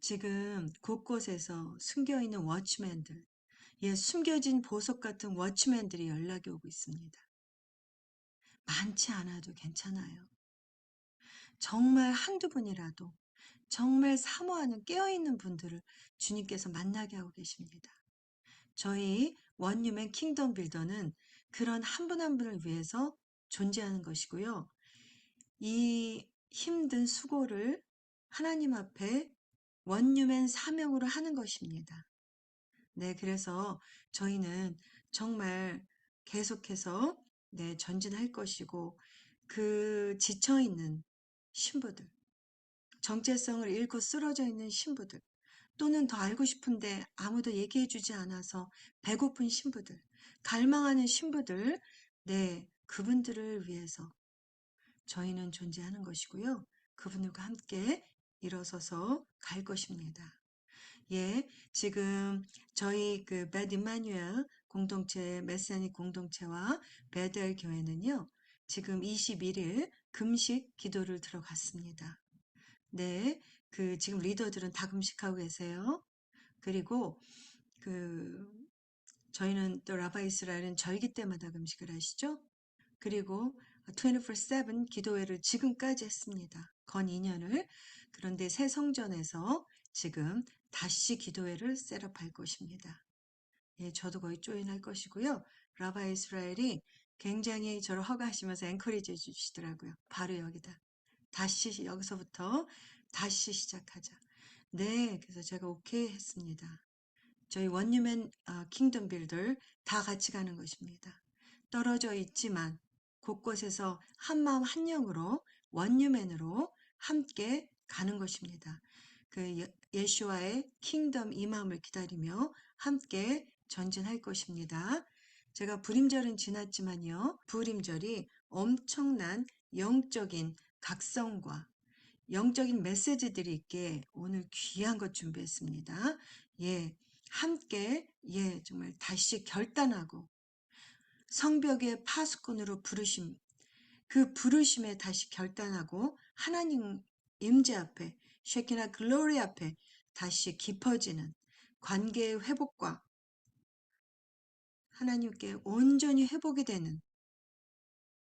지금 곳곳에서 숨겨있는 워치맨들, 숨겨진 보석 같은 워치맨들이 연락이 오고 있습니다. 많지 않아도 괜찮아요. 정말 한두 분이라도 정말 사모하는 깨어있는 분들을 주님께서 만나게 하고 계십니다. 저희 원유맨 킹덤 빌더는 그런 한 분 한 분을 위해서 존재하는 것이고요. 이 힘든 수고를 하나님 앞에 원유맨 사명으로 하는 것입니다. 네, 그래서 저희는 정말 계속해서 전진할 것이고, 그 지쳐있는 신부들, 정체성을 잃고 쓰러져 있는 신부들, 또는 더 알고 싶은데 아무도 얘기해 주지 않아서 배고픈 신부들, 갈망하는 신부들, 그분들을 위해서 저희는 존재하는 것이고요. 그분들과 함께 일어서서 갈 것입니다. 지금 저희 그 배드 이마누엘 공동체, 메시아닉 공동체와 베델 교회는요, 지금 21일 금식 기도를 들어갔습니다. 지금 리더들은 다 금식하고 계세요. 그리고 그 저희는 또 라바 이스라엘은 절기 때마다 금식을 하시죠. 그리고 24/7 기도회를 지금까지 했습니다. 건 2년을. 그런데 새 성전에서 지금 다시 기도회를 셋업할 것입니다. 저도 거의 조인할 것이고요. 라바 이스라엘이 굉장히 저를 허가하시면서 엔커리지 해주시더라고요. 바로 여기다. 다시 여기서부터 다시 시작하자. 그래서 제가 오케이 했습니다. 저희 원유맨 킹덤 빌더 다 같이 가는 것입니다. 떨어져 있지만 곳곳에서 한마음 한영으로 원유맨으로 함께 가는 것입니다. 그 예수와의 킹덤 임함을 기다리며 함께 전진할 것입니다. 제가 불임절은 지났지만요. 불임절이 엄청난 영적인 각성과 영적인 메시지들이 있게 오늘 귀한 것 준비했습니다. 함께 정말 다시 결단하고 성벽의 파수꾼으로 부르심, 그 부르심에 다시 결단하고 하나님 임재 앞에 쉐키나 글로리 앞에 다시 깊어지는 관계의 회복과 하나님께 온전히 회복이 되는,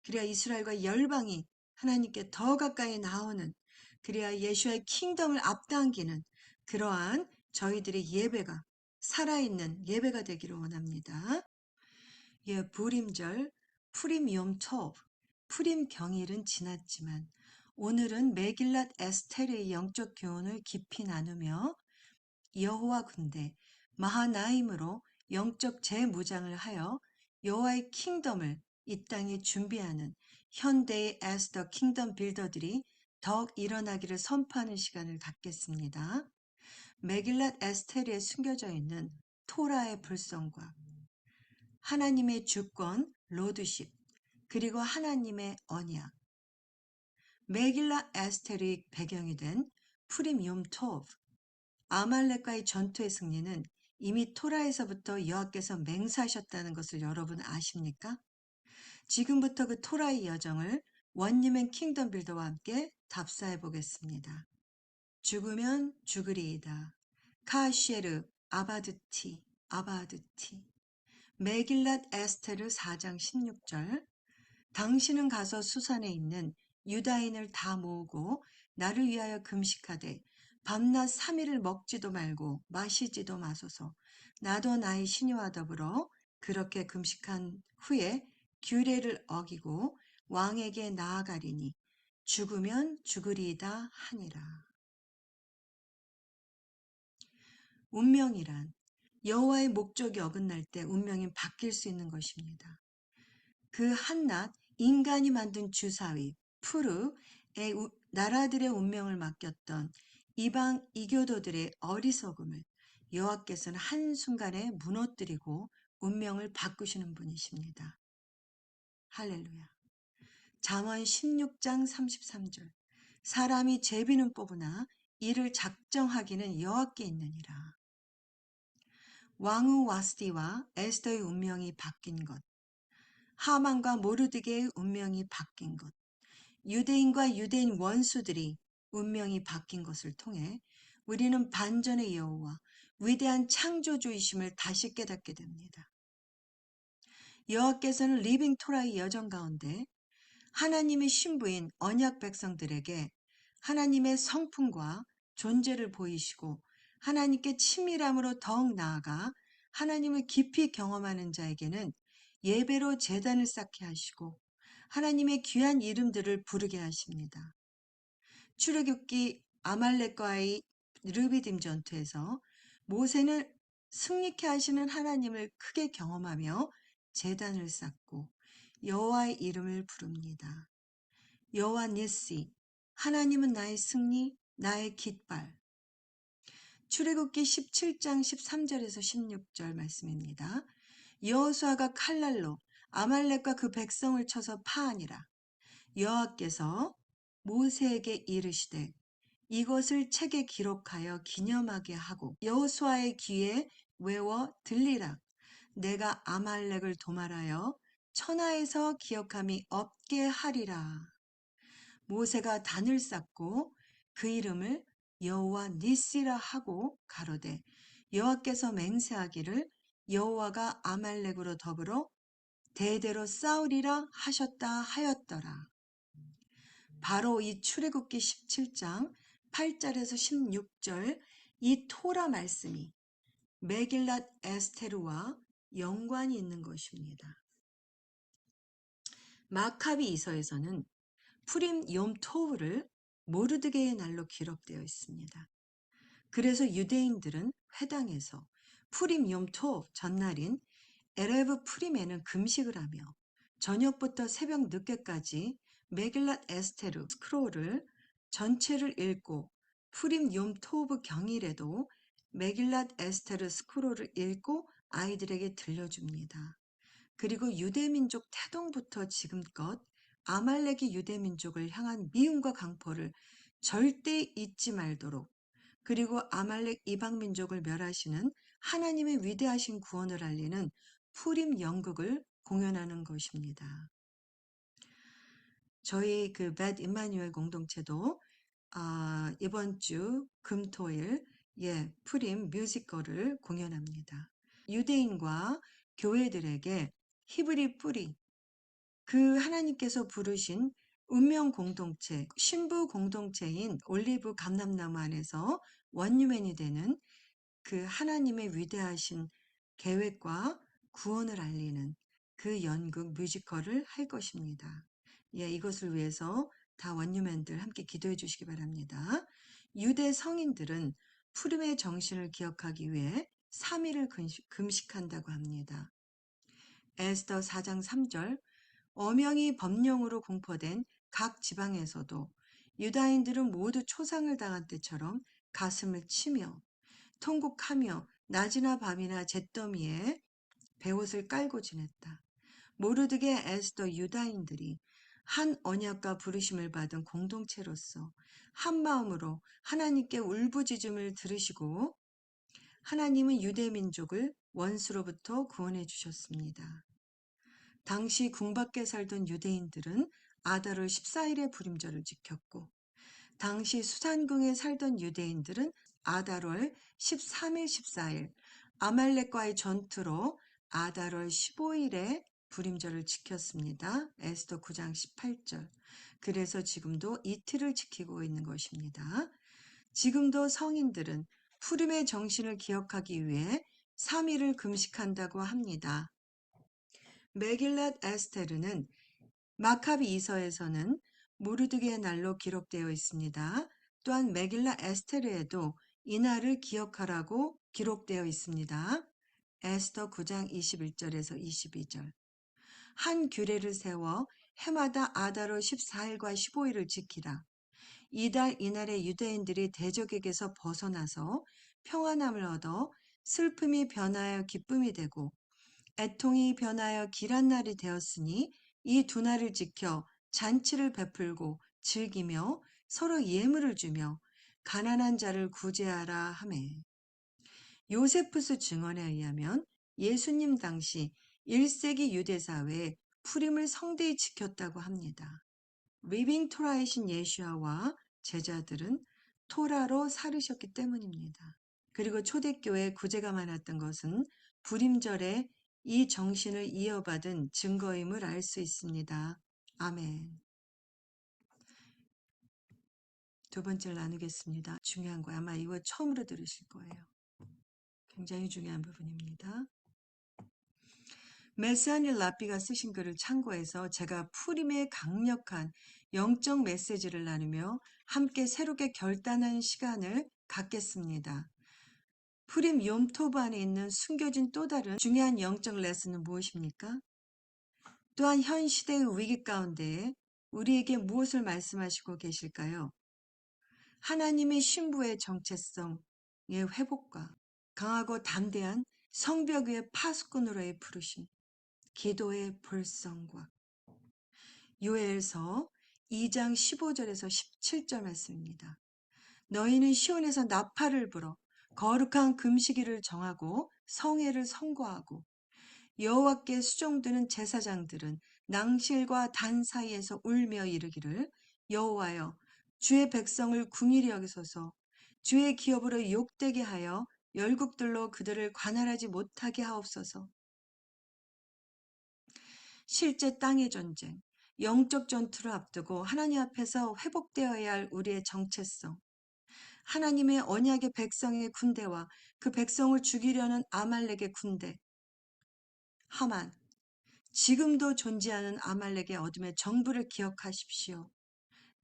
그래야 이스라엘과 열방이 하나님께 더 가까이 나오는, 그래야 예수의 킹덤을 앞당기는 그러한 저희들의 예배가 살아있는 예배가 되기를 원합니다. 불임절, 푸림 욤토브, 푸림 경일은 지났지만 오늘은 메길랏 에스테르의 영적 교훈을 깊이 나누며 여호와 군대 마하나임으로 영적 재무장을 하여 여호와의 킹덤을 이 땅에 준비하는 현대의 에스더 킹덤 빌더들이 더욱 일어나기를 선포하는 시간을 갖겠습니다. 메길랏 에스테르에 숨겨져 있는 토라의 불성과 하나님의 주권, 로드십, 그리고 하나님의 언약, 메길라 에스테르의 배경이 된 푸림 욤토브, 아말렉과의 전투의 승리는 이미 토라에서부터 여호와께서 맹세하셨다는 것을 여러분 아십니까? 지금부터 그 토라의 여정을 원유맨 킹덤 빌더와 함께 답사해 보겠습니다. 죽으면 죽으리이다. 카시에르 아바드티 아바드티. 메길랏 에스테르 4장 16절. 당신은 가서 수산에 있는 유다인을 다 모으고 나를 위하여 금식하되 밤낮 3일을 먹지도 말고 마시지도 마소서. 나도 나의 신유와 더불어 그렇게 금식한 후에 규례를 어기고 왕에게 나아가리니 죽으면 죽으리이다 하니라. 운명이란 여호와의 목적이 어긋날 때 운명이 바뀔 수 있는 것입니다. 그 한낱 인간이 만든 주사위 푸르의 나라들의 운명을 맡겼던 이방 이교도들의 어리석음을 여호와께서는 한순간에 무너뜨리고 운명을 바꾸시는 분이십니다. 할렐루야. 잠언 16장 33절. 사람이 제비는 뽑으나 이를 작정하기는 여호와께 있느니라. 왕후 와스디와 에스더의 운명이 바뀐 것, 하만과 모르드게의 운명이 바뀐 것, 유대인과 유대인 원수들이 운명이 바뀐 것을 통해 우리는 반전의 여호와, 위대한 창조주이심을 다시 깨닫게 됩니다. 여호와께서는 리빙 토라의 여정 가운데 하나님의 신부인 언약 백성들에게 하나님의 성품과 존재를 보이시고 하나님께 친밀함으로 더욱 나아가 하나님을 깊이 경험하는 자에게는 예배로 제단을 쌓게 하시고 하나님의 귀한 이름들을 부르게 하십니다. 출애굽기 아말렉과의 르비딤 전투에서 모세는 승리케 하시는 하나님을 크게 경험하며 제단을 쌓고 여호와의 이름을 부릅니다. 여호와 니시, 하나님은 나의 승리, 나의 깃발. 출애굽기 17장 13절에서 16절 말씀입니다. 여호수아가 칼날로 아말렉과 그 백성을 쳐서 파하니라. 여호와께서 모세에게 이르시되 이것을 책에 기록하여 기념하게 하고 여호수아의 귀에 외워 들리라. 내가 아말렉을 도말하여 천하에서 기억함이 없게 하리라. 모세가 단을 쌓고 그 이름을 여호와 니시라 하고 가로되 여호와께서 맹세하기를 여호와가 아말렉으로 더불어 대대로 싸우리라 하셨다 하였더라. 바로 이 출애굽기 17장 8절에서 16절 이 토라 말씀이 메길랏 에스테르와 연관이 있는 것입니다. 마카비 이서에서는 푸림 욤 토브를 모르드게의 날로 기록되어 있습니다. 그래서 유대인들은 회당에서 푸림 욤 토브 전날인 에레브 푸림에는 금식을 하며 저녁부터 새벽 늦게까지 메길랏 에스테르 스크롤을 전체를 읽고 푸림 욤 토브 경일에도 메길랏 에스테르 스크롤을 읽고 아이들에게 들려줍니다. 그리고 유대민족 태동부터 지금껏 아말렉이 유대민족을 향한 미움과 강포를 절대 잊지 말도록, 그리고 아말렉 이방민족을 멸하시는 하나님의 위대하신 구원을 알리는 푸림 연극을 공연하는 것입니다. 저희 그 벳 임마누엘 공동체도 이번 주 금토일 푸림 뮤지컬을 공연합니다. 유대인과 교회들에게 히브리 뿌리, 그 하나님께서 부르신 운명 공동체, 신부 공동체인 올리브 감람나무 안에서 원유맨이 되는 그 하나님의 위대하신 계획과 구원을 알리는 그 연극 뮤지컬을 할 것입니다. 이것을 위해서 다 원유맨들 함께 기도해 주시기 바랍니다. 유대 성인들은 푸름의 정신을 기억하기 위해 3일을 금식한다고 합니다. 에스더 4장 3절, 어명이 법령으로 공포된 각 지방에서도 유다인들은 모두 초상을 당한 때처럼 가슴을 치며 통곡하며 낮이나 밤이나 잿더미에 베옷을 깔고 지냈다. 모르드게 에스더 유다인들이 한 언약과 부르심을 받은 공동체로서 한 마음으로 하나님께 울부짖음을 들으시고 하나님은 유대민족을 원수로부터 구원해 주셨습니다. 당시 궁밖에 살던 유대인들은 아달월 14일의 불임절을 지켰고 당시 수산궁에 살던 유대인들은 아달월 13일 14일 아말렉과의 전투로 아달월 15일에 불임절을 지켰습니다. 에스더 9장 18절. 그래서 지금도 이틀을 지키고 있는 것입니다. 지금도 성인들은 푸림의 정신을 기억하기 위해 3일을 금식한다고 합니다. 메길랏 에스테르는 마카비 이서에서는 모르드게의 날로 기록되어 있습니다. 또한 메길라 에스테르에도 이날을 기억하라고 기록되어 있습니다. 에스더 9장 21절에서 22절. 한 규례를 세워 해마다 아달월 14일과 15일을 지키라. 이날에 유대인들이 대적에게서 벗어나서 평안함을 얻어 슬픔이 변하여 기쁨이 되고 애통이 변하여 길한 날이 되었으니 이 두 날을 지켜 잔치를 베풀고 즐기며 서로 예물을 주며 가난한 자를 구제하라 하매. 요세푸스 증언에 의하면 예수님 당시 1세기 유대사회에 푸림을 성대히 지켰다고 합니다. 리빙 토라이신 예수아와 제자들은 토라로 살으셨기 때문입니다. 그리고 초대교회에 구제가 많았던 것은 불임절에 이 정신을 이어받은 증거임을 알 수 있습니다. 아멘. 두 번째를 나누겠습니다. 중요한 거예요. 아마 이거 처음으로 들으실 거예요. 굉장히 중요한 부분입니다. 메시아니 라피가 쓰신 글을 참고해서 제가 푸림의 강력한 영적 메시지를 나누며 함께 새롭게 결단하는 시간을 갖겠습니다. 푸림 욤토브 안에 있는 숨겨진 또 다른 중요한 영적 레슨은 무엇입니까? 또한 현 시대의 위기 가운데 우리에게 무엇을 말씀하시고 계실까요? 하나님의 신부의 정체성의 회복과 강하고 담대한 성벽 위의 파수꾼으로의 부르심, 기도의 볼성과 요엘서 2장 15절에서 17절 말씀입니다. 너희는 시온에서 나팔을 불어 거룩한 금식일을 정하고 성회를 선고하고 여호와께 수종드는 제사장들은 낭실과 단 사이에서 울며 이르기를 여호와여 주의 백성을 궁일이 여기소서 주의 기업으로 욕되게 하여 열국들로 그들을 관할하지 못하게 하옵소서. 실제 땅의 전쟁, 영적 전투를 앞두고 하나님 앞에서 회복되어야 할 우리의 정체성, 하나님의 언약의 백성의 군대와 그 백성을 죽이려는 아말렉의 군대, 하만, 지금도 존재하는 아말렉의 어둠의 정부를 기억하십시오.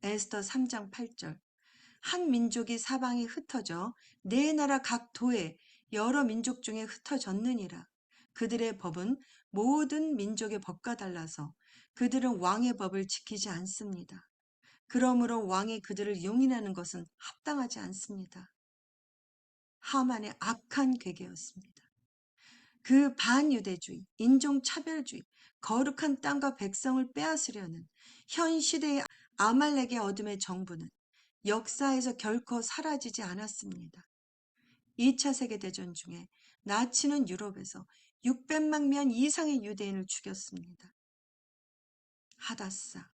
에스더 3장 8절. 한 민족이 사방에 흩어져 네 나라 각 도에 여러 민족 중에 흩어졌느니라. 그들의 법은 모든 민족의 법과 달라서 그들은 왕의 법을 지키지 않습니다. 그러므로 왕이 그들을 용인하는 것은 합당하지 않습니다. 하만의 악한 괴계였습니다. 그 반유대주의, 인종차별주의, 거룩한 땅과 백성을 빼앗으려는 현 시대의 아말렉의 어둠의 정부는 역사에서 결코 사라지지 않았습니다. 2차 세계대전 중에 나치는 유럽에서 600만 명 이상의 유대인을 죽였습니다. 하다사,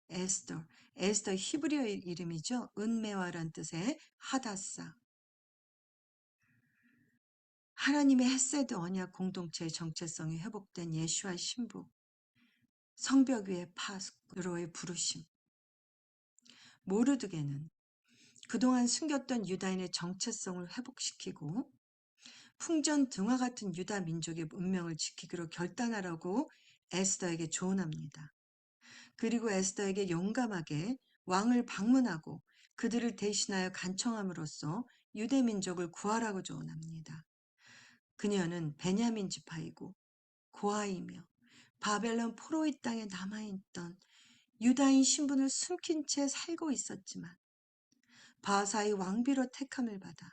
에스더 히브리어 이름이죠. 은메와란 뜻의 하다사. 하나님의 헤세드 언약 공동체의 정체성이 회복된 예수와 신부, 성벽 위의 파수꾼으로의 부르심. 모르드게는 그동안 숨겼던 유다인의 정체성을 회복시키고 풍전등화 같은 유다 민족의 운명을 지키기로 결단하라고 에스더에게 조언합니다. 그리고 에스더에게 용감하게 왕을 방문하고 그들을 대신하여 간청함으로써 유대 민족을 구하라고 조언합니다. 그녀는 베냐민 지파이고 고아이며 바벨론 포로의 땅에 남아있던 유다인 신분을 숨긴 채 살고 있었지만 바사의 왕비로 택함을 받아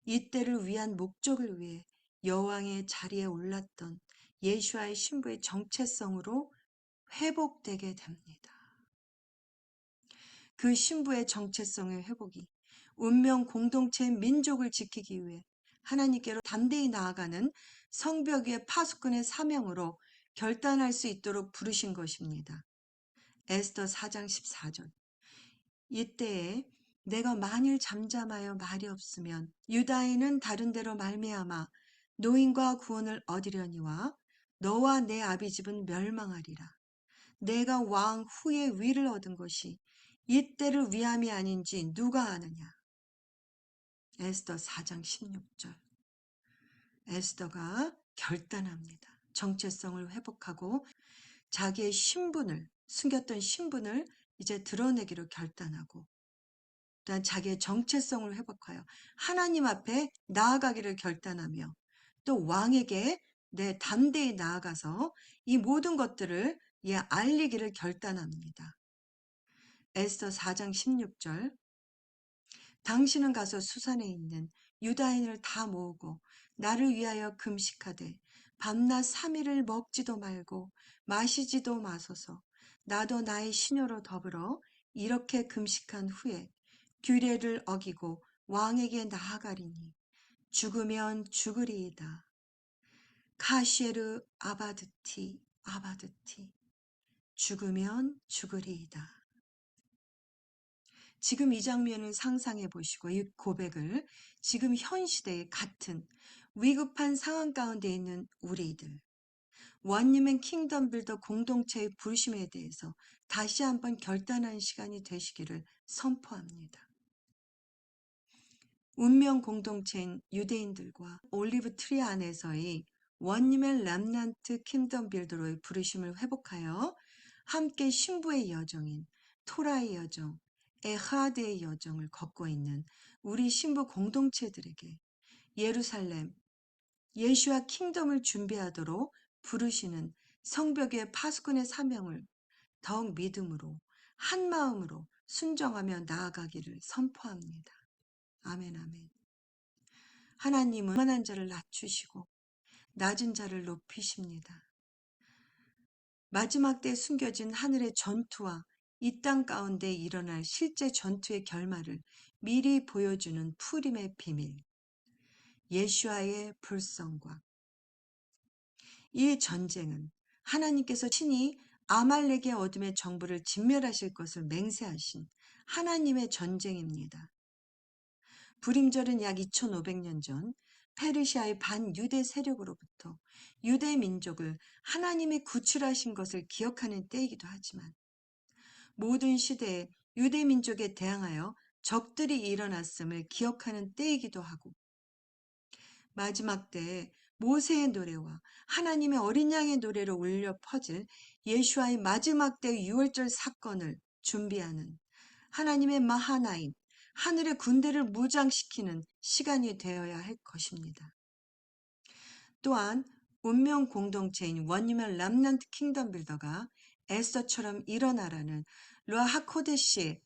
이때를 위한 목적을 위해 여왕의 자리에 올랐던 예수아의 신부의 정체성으로 회복되게 됩니다. 그 신부의 정체성의 회복이 운명 공동체의 민족을 지키기 위해 하나님께로 담대히 나아가는 성벽 위의 파수꾼의 사명으로 결단할 수 있도록 부르신 것입니다. 에스더 4장 14절. 이때에 내가 만일 잠잠하여 말이 없으면 유다인은 다른 데로 말미암아 노인과 구원을 얻으려니와 너와 내 아비집은 멸망하리라. 내가 왕 후에 위를 얻은 것이 이때를 위함이 아닌지 누가 아느냐. 에스더 4장 16절. 에스더가 결단합니다. 정체성을 회복하고 자기의 신분을, 숨겼던 신분을 이제 드러내기로 결단하고 또한 자기의 정체성을 회복하여 하나님 앞에 나아가기를 결단하며 또 왕에게 내 담대히 나아가서 이 모든 것들을 알리기를 결단합니다. 에스더 4장 16절. 당신은 가서 수산에 있는 유다인을 다 모으고 나를 위하여 금식하되 밤낮 3일을 먹지도 말고 마시지도 마소서. 나도 나의 시녀로 더불어 이렇게 금식한 후에 규례를 어기고 왕에게 나아가리니 죽으면 죽으리이다. 카시에르 아바드티 죽으면 죽으리이다. 지금 이 장면을 상상해 보시고 이 고백을 지금 현 시대의 같은 위급한 상황 가운데 있는 우리들, 원님은 킹덤 빌더 공동체의 부르심에 대해서 다시 한번 결단한 시간이 되시기를 선포합니다. 운명 공동체인 유대인들과 올리브 트리 안에서의 원님의 렘넌트 킹덤 빌더로의 부르심을 회복하여 함께 신부의 여정인 토라의 여정, 에하드의 여정을 걷고 있는 우리 신부 공동체들에게 예루살렘, 예수와 킹덤을 준비하도록 부르시는 성벽의 파수꾼의 사명을 더욱 믿음으로 한 마음으로 순정하며 나아가기를 선포합니다. 아멘, 아멘. 하나님은 만한 자를 낮추시고 낮은 자를 높이십니다. 마지막 때 숨겨진 하늘의 전투와 이 땅 가운데 일어날 실제 전투의 결말을 미리 보여주는 푸림의 비밀, 예수와의 불성과 이 전쟁은 하나님께서 친히 아말렉의 어둠의 정부를 진멸하실 것을 맹세하신 하나님의 전쟁입니다. 불임절은 약 2500년 전 페르시아의 반유대 세력으로부터 유대 민족을 하나님이 구출하신 것을 기억하는 때이기도 하지만 모든 시대에 유대 민족에 대항하여 적들이 일어났음을 기억하는 때이기도 하고 마지막 때에 모세의 노래와 하나님의 어린 양의 노래로 울려 퍼질 예수와의 마지막 때 유월절 사건을 준비하는 하나님의 마하나임, 하늘의 군대를 무장시키는 시간이 되어야 할 것입니다. 또한 운명 공동체인 원유명 람넌트 킹덤 빌더가 에스더처럼 일어나라는 르하코데시의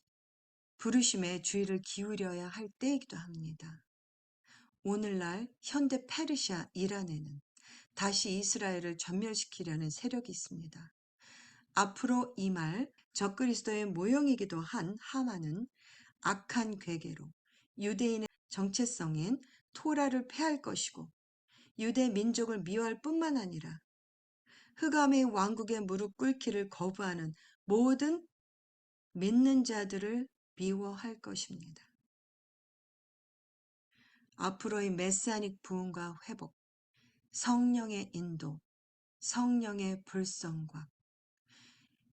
부르심에 주의를 기울여야 할 때이기도 합니다. 오늘날 현대 페르시아 이란에는 다시 이스라엘을 전멸시키려는 세력이 있습니다. 앞으로 이 말 적그리스도의 모형이기도 한 하만은 악한 괴계로 유대인의 정체성인 토라를 폐할 것이고 유대 민족을 미워할 뿐만 아니라 흑암의 왕국에 무릎 꿇기를 거부하는 모든 믿는 자들을 미워할 것입니다. 앞으로의 메시아닉 부흥과 회복, 성령의 인도, 성령의 불성과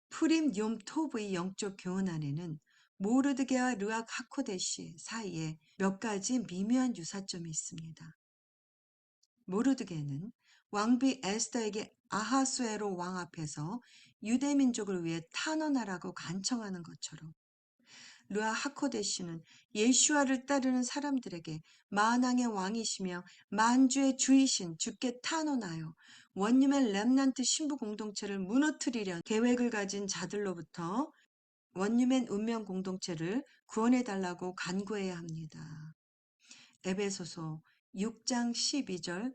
푸림 욤토브의 영적 교훈 안에는 모르드게와 르악 하코데시 사이에 몇 가지 미묘한 유사점이 있습니다. 모르드게는 왕비 에스더에게 아하수에로 왕 앞에서 유대 민족을 위해 탄원하라고 간청하는 것처럼 르아 하코데시는 예슈아를 따르는 사람들에게 만왕의 왕이시며 만주의 주이신 주께 탄원하여 원님의 렘넌트 신부 공동체를 무너뜨리려는 계획을 가진 자들로부터 원님의 운명 공동체를 구원해달라고 간구해야 합니다. 에베소서 6장 12절에서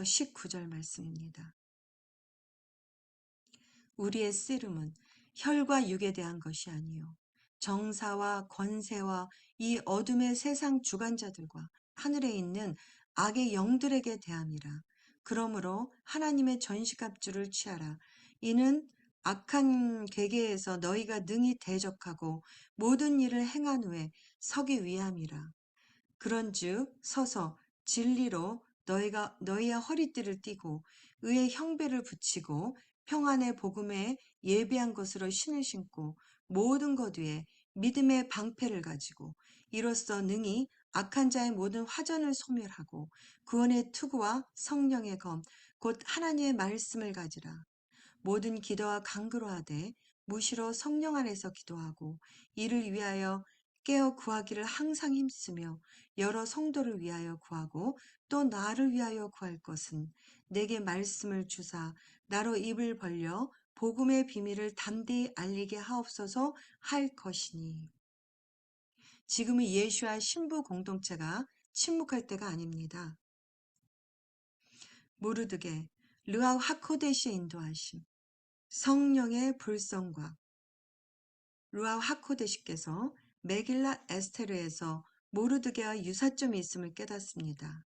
19절 말씀입니다. 우리의 씨름은 혈과 육에 대한 것이 아니요 정사와 권세와 이 어둠의 세상 주관자들과 하늘에 있는 악의 영들에게 대함이라. 그러므로 하나님의 전시갑주를 취하라. 이는 악한 괴계에서 너희가 능히 대적하고 모든 일을 행한 후에 서기 위함이라. 그런즉 서서 진리로 너희의 허리띠를 띠고 의의 형배를 붙이고 평안의 복음에 예비한 것으로 신을 신고 모든 것 위에 믿음의 방패를 가지고 이로써 능히 악한 자의 모든 화전을 소멸하고 구원의 투구와 성령의 검 곧 하나님의 말씀을 가지라. 모든 기도와 간구로하되 무시로 성령 안에서 기도하고 이를 위하여 깨어 구하기를 항상 힘쓰며 여러 성도를 위하여 구하고 또 나를 위하여 구할 것은 내게 말씀을 주사 나로 입을 벌려 복음의 비밀을 담대히 알리게 하옵소서 할 것이니. 지금은 예수와 신부 공동체가 침묵할 때가 아닙니다. 모르드게, 르아 하코데시의 인도하심, 성령의 불성과 르아 하코데시께서 메길라 에스테르에서 모르드게와 유사점이 있음을 깨닫습니다.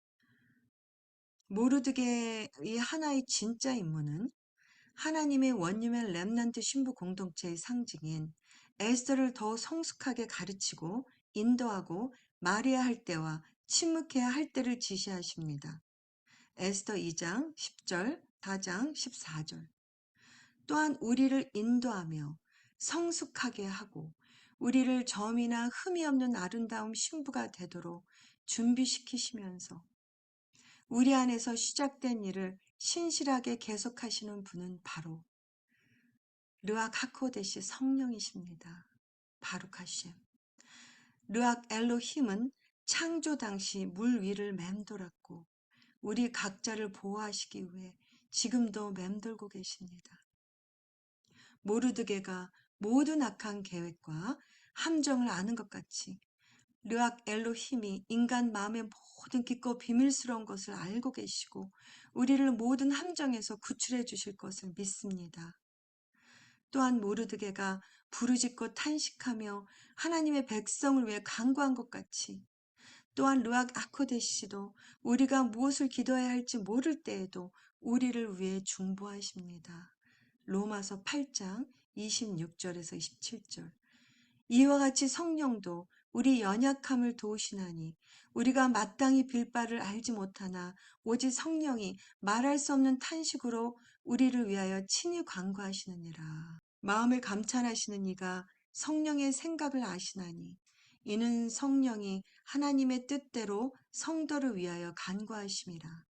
모르드게의 하나의 진짜 임무는 하나님의 원님의 렘넌트 신부 공동체의 상징인 에스더를 더 성숙하게 가르치고 인도하고 말해야 할 때와 침묵해야 할 때를 지시하십니다. 에스더 2장 10절, 4장 14절. 또한 우리를 인도하며 성숙하게 하고 우리를 점이나 흠이 없는 아름다운 신부가 되도록 준비시키시면서 우리 안에서 시작된 일을 신실하게 계속하시는 분은 바로 르악 하코데시 성령이십니다. 바룩 하셈. 르악 엘로힘은 창조 당시 물 위를 맴돌았고 우리 각자를 보호하시기 위해 지금도 맴돌고 계십니다. 모르드게가 모든 악한 계획과 함정을 아는 것 같이 르악 엘로힘이 인간 마음의 모든 깊고 비밀스러운 것을 알고 계시고 우리를 모든 함정에서 구출해 주실 것을 믿습니다. 또한 모르드게가 부르짖고 탄식하며 하나님의 백성을 위해 간구한 것 같이 또한 르악 아코데시도 우리가 무엇을 기도해야 할지 모를 때에도 우리를 위해 중보하십니다. 로마서 8장 26절에서 27절. 이와 같이 성령도 우리 연약함을 도우시나니 우리가 마땅히 빌 바를 알지 못하나 오직 성령이 말할 수 없는 탄식으로 우리를 위하여 친히 간구하시느니라. 마음을 감찰하시는 이가 성령의 생각을 아시나니 이는 성령이 하나님의 뜻대로 성도를 위하여 간구하심이라.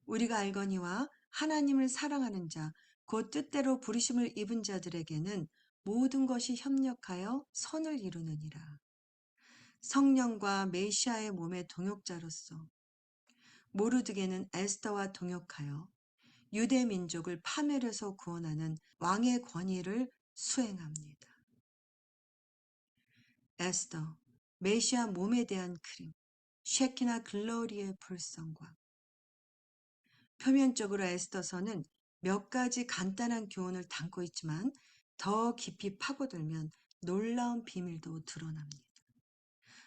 우리가 알거니와 하나님을 사랑하는 자, 곧 뜻대로 부르심을 입은 자들에게는 모든 것이 협력하여 선을 이루느니라. 성령과 메시아의 몸의 동역자로서 모르드게는 에스더와 동역하여 유대 민족을 파멸에서 구원하는 왕의 권위를 수행합니다. 에스더, 메시아 몸에 대한 그림, 쉐키나 글로리의 불성과 표면적으로 에스더서는 몇 가지 간단한 교훈을 담고 있지만 더 깊이 파고들면 놀라운 비밀도 드러납니다.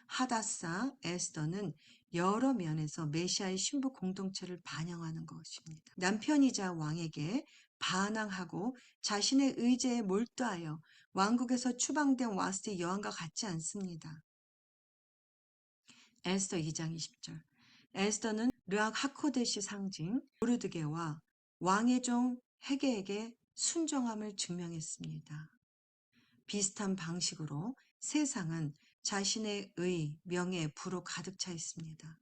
하다사 에스더는 여러 면에서 메시아의 신부 공동체를 반영하는 것입니다. 남편이자 왕에게 반항하고 자신의 의지에 몰두하여 왕국에서 추방된 와스티 여왕과 같지 않습니다. 에스더 2장 20절. 에스더는 르악 하코데시 상징 모르드게와 왕의 종 헤게에게 순종함을 증명했습니다. 비슷한 방식으로 세상은 자신의 의, 명예, 부로 가득 차 있습니다.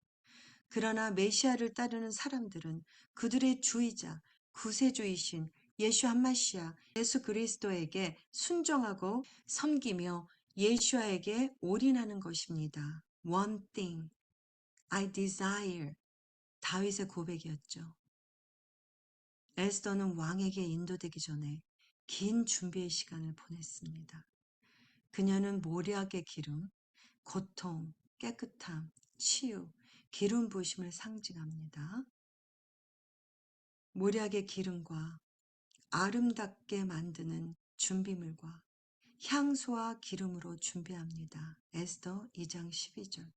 그러나 메시아를 따르는 사람들은 그들의 주이자, 구세주이신 예수 한마시아, 예수 그리스도에게 순종하고 섬기며 예수아에게 올인하는 것입니다. One thing I desire. 다윗의 고백이었죠. 에스더는 왕에게 인도되기 전에 긴 준비의 시간을 보냈습니다. 그녀는 모략의 기름, 고통, 깨끗함, 치유, 기름 부으심을 상징합니다. 모략의 기름과 아름답게 만드는 준비물과 향수와 기름으로 준비합니다. 에스더 2장 12절.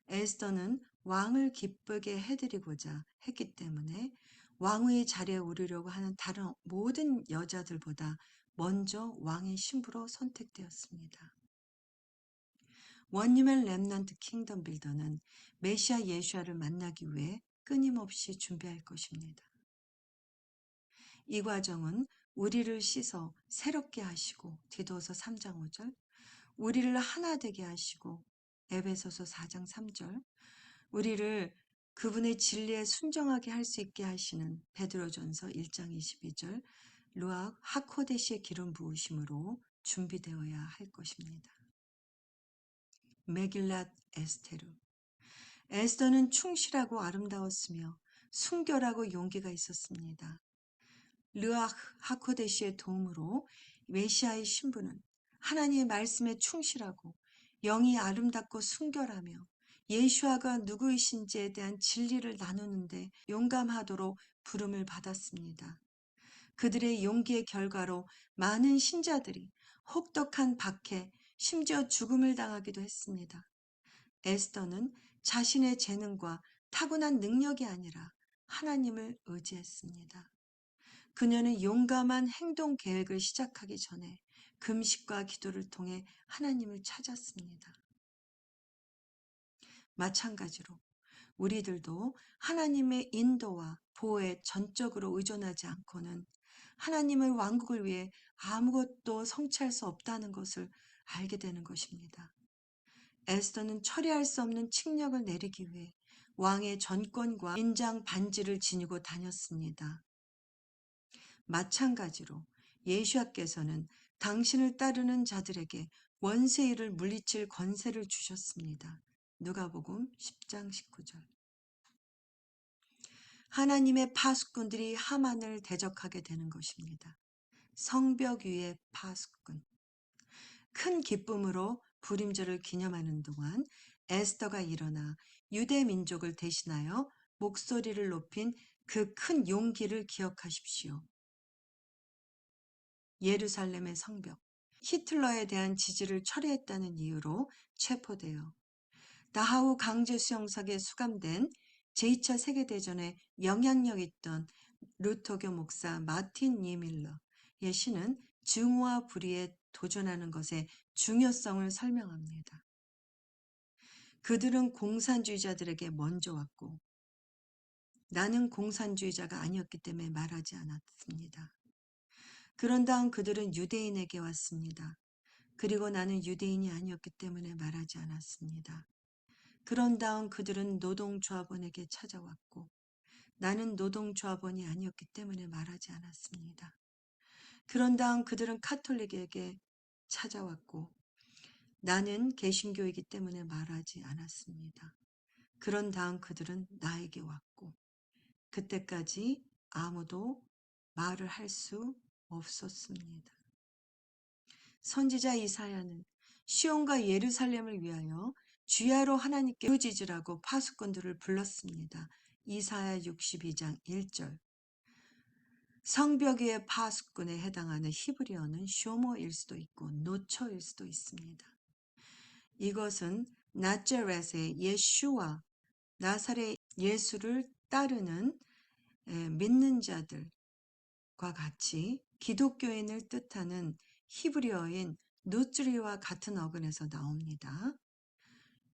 에스더는 왕을 기쁘게 해드리고자 했기 때문에 왕의 자리에 오르려고 하는 다른 모든 여자들보다 먼저 왕의 신부로 선택되었습니다. 원유맨 렘넌트 킹덤 빌더는 메시아 예수아를 만나기 위해 끊임없이 준비할 것입니다. 이 과정은 우리를 씻어 새롭게 하시고 디도서 3장 5절, 우리를 하나 되게 하시고 에베소서 4장 3절, 우리를 그분의 진리에 순종하게 할 수 있게 하시는 베드로전서 1장 22절, 루악 하코데시의 기름 부으심으로 준비되어야 할 것입니다. 메길랏 에스테르. 에스더는 충실하고 아름다웠으며 순결하고 용기가 있었습니다. 르악 하코데시의 도움으로 메시아의 신부는 하나님의 말씀에 충실하고 영이 아름답고 순결하며 예수아가 누구이신지에 대한 진리를 나누는데 용감하도록 부름을 받았습니다. 그들의 용기의 결과로 많은 신자들이 혹독한 박해, 심지어 죽음을 당하기도 했습니다. 에스더는 자신의 재능과 타고난 능력이 아니라 하나님을 의지했습니다. 그녀는 용감한 행동 계획을 시작하기 전에 금식과 기도를 통해 하나님을 찾았습니다. 마찬가지로 우리들도 하나님의 인도와 보호에 전적으로 의존하지 않고는 하나님의 왕국을 위해 아무것도 성취할 수 없다는 것을 알게 되는 것입니다. 에스더는 처리할 수 없는 칙령을 내리기 위해 왕의 전권과 인장 반지를 지니고 다녔습니다. 마찬가지로 예수께서는 당신을 따르는 자들에게 원세일을 물리칠 권세를 주셨습니다. 누가복음 10장 19절. 하나님의 파수꾼들이 하만을 대적하게 되는 것입니다. 성벽 위의 파수꾼. 큰 기쁨으로 불임절을 기념하는 동안 에스더가 일어나 유대 민족을 대신하여 목소리를 높인 그 큰 용기를 기억하십시오. 예루살렘의 성벽. 히틀러에 대한 지지를 철회했다는 이유로 체포되어 다하우 강제 수용석에 수감된 제2차 세계대전에 영향력 있던 루터교 목사 마틴 니밀러 예시는 증오와 불의에 도전하는 것의 중요성을 설명합니다. 그들은 공산주의자들에게 먼저 왔고 나는 공산주의자가 아니었기 때문에 말하지 않았습니다. 그런 다음 그들은 유대인에게 왔습니다. 그리고 나는 유대인이 아니었기 때문에 말하지 않았습니다. 그런 다음 그들은 노동조합원에게 찾아왔고 나는 노동조합원이 아니었기 때문에 말하지 않았습니다. 그런 다음 그들은 카톨릭에게 찾아왔고 나는 개신교이기 때문에 말하지 않았습니다. 그런 다음 그들은 나에게 왔고 그때까지 아무도 말을 할 수 없었습니다. 선지자 이사야는 시온과 예루살렘을 위하여 주야로 하나님께 부르짖으라고 파수꾼들을 불렀습니다. 이사야 62장 1절. 성벽 위의 파수꾼에 해당하는 히브리어는 쇼모일 수도 있고 노처일 수도 있습니다. 이것은 나자렛의 예수와 나사렛 예수를 따르는 믿는 자들과 같이 기독교인을 뜻하는 히브리어인 노츠리와 같은 어근에서 나옵니다.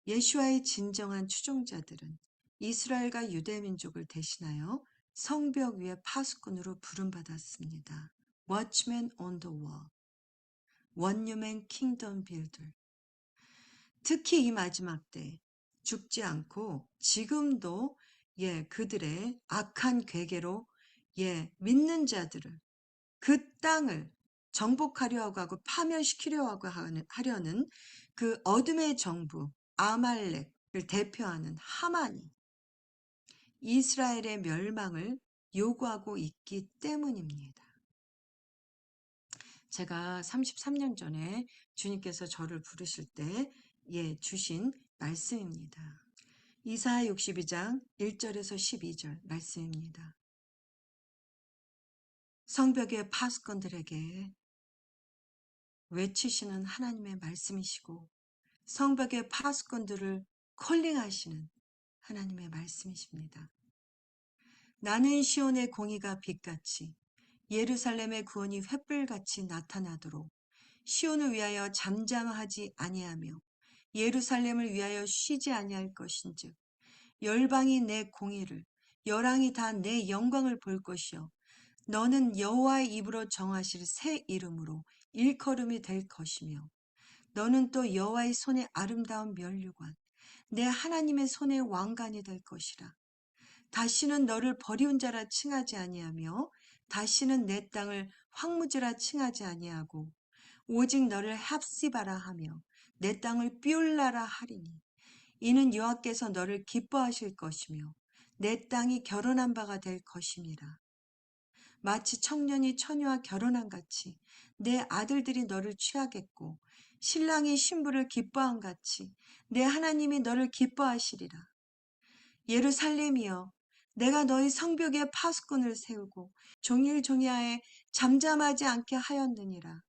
예수와의 진정한 추종자들은 이스라엘과 유대민족을 대신하여 성벽 위의 파수꾼으로 부름받았습니다. Watchman on the wall, 원유맨 킹덤 빌더. 특히 이 마지막 때 죽지 않고 지금도 그들의 악한 괴계로 믿는 자들을 그 땅을 정복하려 하고 파멸시키려 하려는 그 어둠의 정부 아말렉을 대표하는 하만이 이스라엘의 멸망을 요구하고 있기 때문입니다. 제가 33년 전에 주님께서 저를 부르실 때 주신 말씀입니다. 이사야 62장 1절에서 12절 말씀입니다. 성벽의 파수꾼들에게 외치시는 하나님의 말씀이시고 성벽의 파수꾼들을 콜링하시는 하나님의 말씀이십니다. 나는 시온의 공의가 빛같이 예루살렘의 구원이 횃불같이 나타나도록 시온을 위하여 잠잠하지 아니하며 예루살렘을 위하여 쉬지 아니할 것인즉 열방이 내 공의를 열왕이 다 내 영광을 볼 것이요 너는 여호와의 입으로 정하실 새 이름으로 일컬음이 될 것이며 너는 또 여호와의 손의 아름다운 면류관 내 하나님의 손의 왕관이 될 것이라. 다시는 너를 버리운 자라 칭하지 아니하며 다시는 내 땅을 황무지라 칭하지 아니하고 오직 너를 합시바라 하며 내 땅을 삐울라라 하리니 이는 여호와께서 너를 기뻐하실 것이며 내 땅이 결혼한 바가 될 것임이라. 마치 청년이 처녀와 결혼한 같이 내 아들들이 너를 취하겠고 신랑이 신부를 기뻐한 같이 내 하나님이 너를 기뻐하시리라. 예루살렘이여 내가 너희 성벽에 파수꾼을 세우고 종일 종야에 잠잠하지 않게 하였느니라.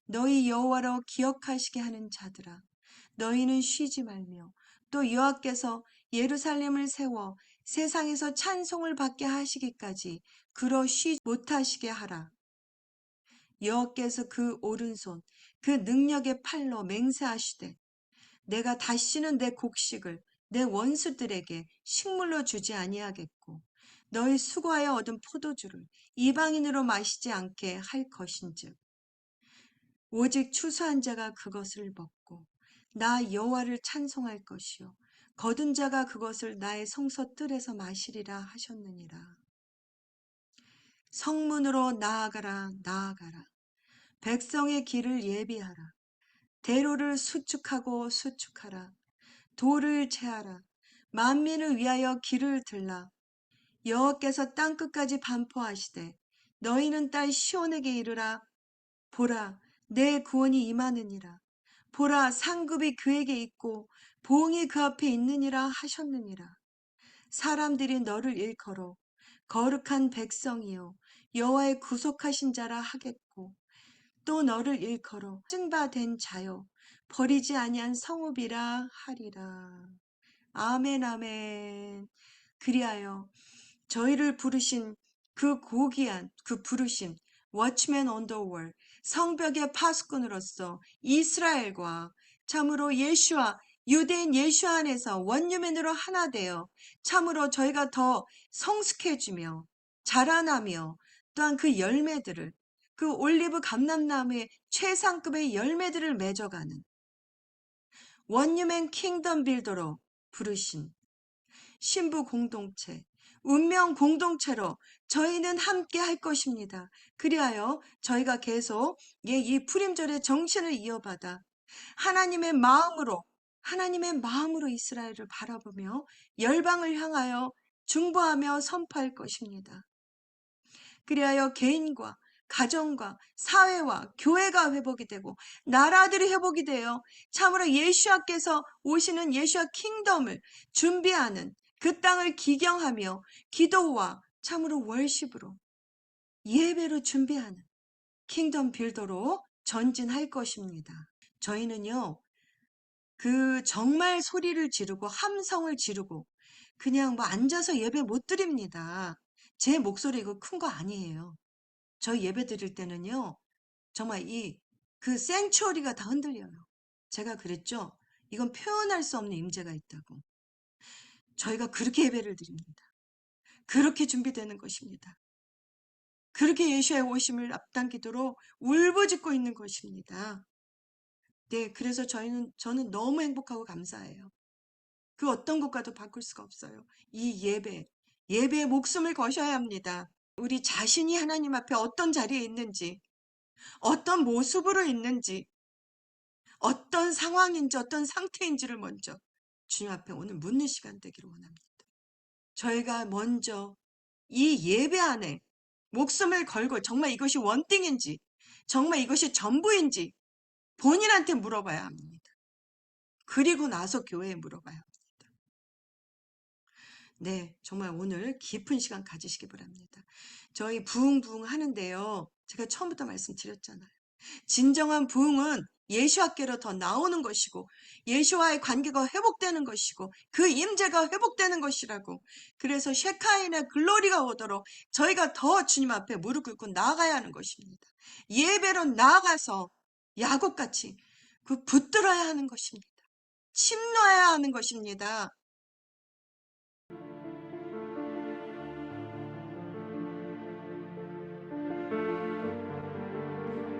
너희 여호와로 기억하시게 하는 자들아 너희는 쉬지 말며 또 여호와께서 예루살렘을 세워 세상에서 찬송을 받게 하시기까지 그러 쉬지 못하시게 하라. 여호와께서 그 오른손 그 능력의 팔로 맹세하시되 내가 다시는 내 곡식을 내 원수들에게 식물로 주지 아니하겠고 너희 수고하여 얻은 포도주를 이방인으로 마시지 않게 할 것인즉 오직 추수한 자가 그것을 먹고 나 여호와를 찬송할 것이요 거둔 자가 그것을 나의 성소 뜰에서 마시리라 하셨느니라. 성문으로 나아가라 나아가라. 백성의 길을 예비하라. 대로를 수축하고 수축하라. 돌을 채하라. 만민을 위하여 길을 들라. 여호와께서 땅끝까지 반포하시되 너희는 딸 시온에게 이르라. 보라 내 구원이 임하느니라. 보라 상급이 그에게 있고 보응이 그 앞에 있느니라 하셨느니라. 사람들이 너를 일컬어 거룩한 백성이요 여호와의 구속하신 자라 하겠고 또 너를 일컬어 찐바된 자요 버리지 아니한 성읍이라 하리라. 아멘 아멘. 그리하여 저희를 부르신 그 고귀한 그 부르심 Watchman on the Wall 성벽의 파수꾼으로서 이스라엘과 참으로 예수와 유대인 예수 안에서 원유맨으로 하나 되어 참으로 저희가 더 성숙해지며 자라나며 또한 그 열매들을 그 올리브 감람나무의 최상급의 열매들을 맺어가는 원유맨 킹덤 빌더로 부르신 신부 공동체, 운명 공동체로 저희는 함께 할 것입니다. 그리하여 저희가 계속 이 푸림절의 정신을 이어받아 하나님의 마음으로 이스라엘을 바라보며 열방을 향하여 중보하며 선포할 것입니다. 그리하여 개인과 가정과 사회와 교회가 회복이 되고 나라들이 회복이 되어 참으로 예수와께서 오시는 예수와 킹덤을 준비하는 그 땅을 기경하며 기도와 참으로 월십으로 예배로 준비하는 킹덤 빌더로 전진할 것입니다. 저희는요, 그 정말 소리를 지르고 함성을 지르고 그냥 뭐 앉아서 예배 못 드립니다. 제 목소리 이거 큰 거 아니에요. 저 예배 드릴 때는요, 정말 그 생츄어리가 다 흔들려요. 제가 그랬죠? 이건 표현할 수 없는 임재가 있다고. 저희가 그렇게 예배를 드립니다. 그렇게 준비되는 것입니다. 그렇게 예수의 오심을 앞당기도록 울부짖고 있는 것입니다. 네, 그래서 저는 너무 행복하고 감사해요. 그 어떤 것과도 바꿀 수가 없어요. 이 예배에 목숨을 거셔야 합니다. 우리 자신이 하나님 앞에 어떤 자리에 있는지, 어떤 모습으로 있는지, 어떤 상황인지, 어떤 상태인지를 먼저 주님 앞에 오늘 묻는 시간 되기를 원합니다. 저희가 먼저 이 예배 안에 목숨을 걸고 정말 이것이 원띵인지, 정말 이것이 전부인지 본인한테 물어봐야 합니다. 그리고 나서 교회에 물어봐야 합니다. 네, 정말 오늘 깊은 시간 가지시기 바랍니다. 저희 부흥 하는데요. 제가 처음부터 말씀드렸잖아요. 진정한 부흥은 예수와께로 더 나오는 것이고 예수와의 관계가 회복되는 것이고 그 임재가 회복되는 것이라고. 그래서 셰카인의 글로리가 오도록 저희가 더 주님 앞에 무릎 꿇고 나아가야 하는 것입니다. 예배로 나아가서 야곱같이 그 붙들어야 하는 것입니다. 침노해야 하는 것입니다.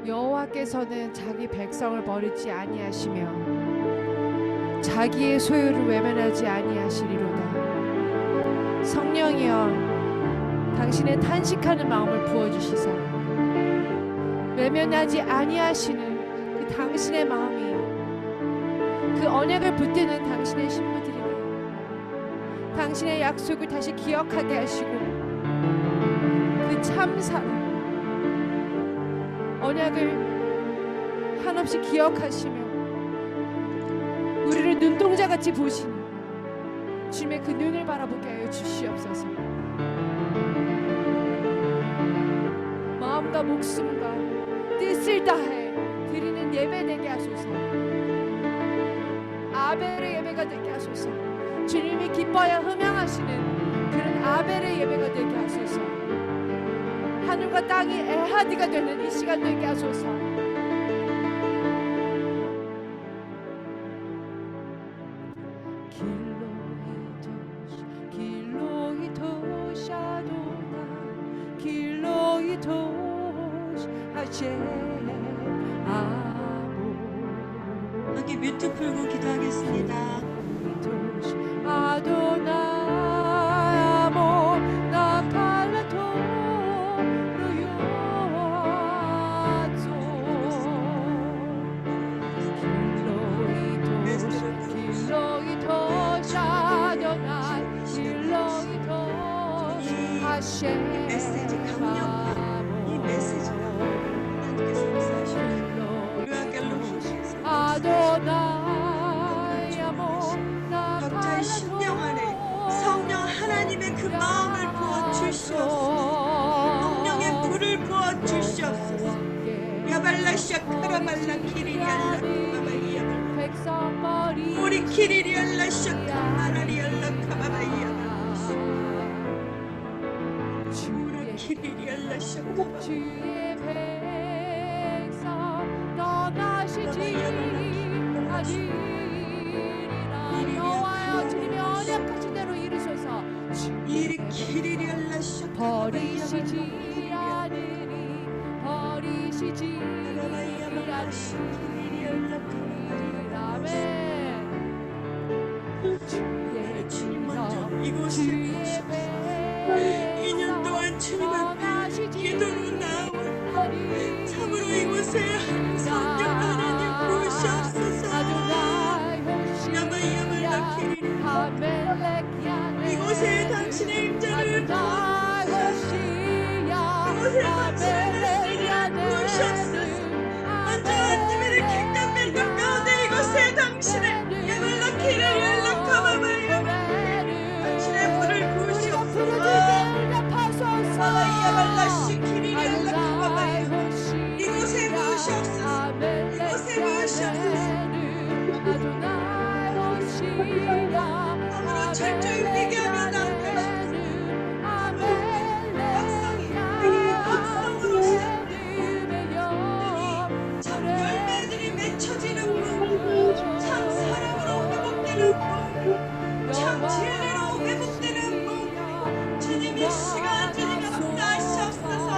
여호와께서는 자기 백성을 버리지 아니하시며 자기의 소유를 외면하지 아니하시리로다. 성령이여 당신의 탄식하는 마음을 부어주시사 외면하지 아니하시는 그 당신의 마음이 그 언약을 붙드는 당신의 신부들에게 당신의 약속을 다시 기억하게 하시고 그 참사랑 언약을 한없이 기억하시며 우리를 눈동자같이 보시니 주님의 그 눈을 바라보게 하여 주시옵소서. 마음과 목숨과 뜻을 다해 드리는 예배 되게 하소서. 아벨의 예배가 되게 하소서. 주님이 기뻐하여 흠양하시는 그런 아벨의 예배가 되게 하소서. 하늘 하늘과 땅이 애하디가 되는 이 시간 되게 하소서. 함께 뮤트 풀고 기도하겠습니다. 아도나이 아모 나칼라토 루요아조 길로이토 샤도나이 길로이토 하셰 메시지 강력한 이 메시지가 하나님께서 역사하시옵소서. 아도나이 아모 각자의 심령 안에 성령 하나님의 그 마음을 부어 주시옵소서. 성령의 불을 부어 주시옵소서. 야발라샤 카라발라 키리리알라 카바바이야발 우리 키리리알라샤 카마라리알라 카바바이야발 우리 키리리알라샤 카바바이야발 주의 백성 떠나시지 아니리라. 여호와여 주님의 언약하신 대로 이루소서. 이리 키리리알라샤 버리시지 않으리 버리시지 않으리. 아멘. 주님 먼저 이곳을 주의 백성 2년 동안 주님 앞에 기도로 나온 참으로 이곳에 성령 하나님 부으시옵소서. 야마야말라 키리리 이곳에 당신의 임재를 부으시옵소서. 이곳에 당신의 부으시옵소서. 먼저 안티메르 킹덤 멜로 가운데 이곳에 당신의 야말라 키리리알라 카바바야 당신의 불을 부으시옵소서. 야말라 시키리리알라 카바바야 이곳에 부으시옵소서. 이곳에 부으시옵소서. 아무로 철저히 회개하며 나아가시옵소서. 박성으로 시작되는 참 열매들이 맺혀지는 분, 참 사랑으로 회복되는 분, 참 진리로 회복되는 분, 주님 이 시간 주님 역사하시옵소서.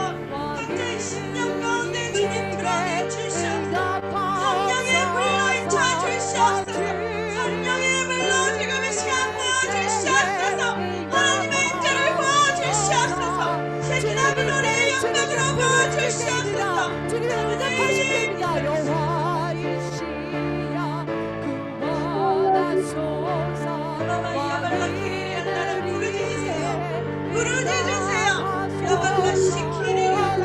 각자의 심령 가운데 주님 드러내 주시옵소서. 성령의 불로 인쳐 주시옵소서. 성령의 불로 지금 이 시간 부어주시옵소서. 하나님의 임재를 부어주시옵소서. 세기나 그노래 영광으로 부어주시옵소서. 주님의 언약하신 됩니다. 여호와이시여 구원하소서. 야발라 키리리안나를 부르짖으세요. 부르짖으세요. 야발라 시키리리안나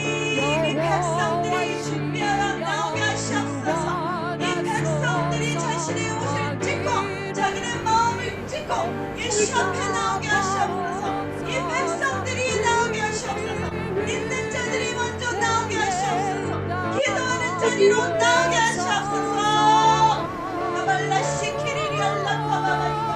이 백성들이 준비하여 나오게 하시옵소서. 이 백성들이 자신의 옷을 찢고 자기의 마음을 찢고 예수 앞에 나오게 하시옵소서. 이 백성들이 나오게 하시옵소서. 있는 자들이 먼저 나오게 하시옵소서. 기도하는 자리로 나오게 하시옵소서. 야발라 시키리리알라 카바바이야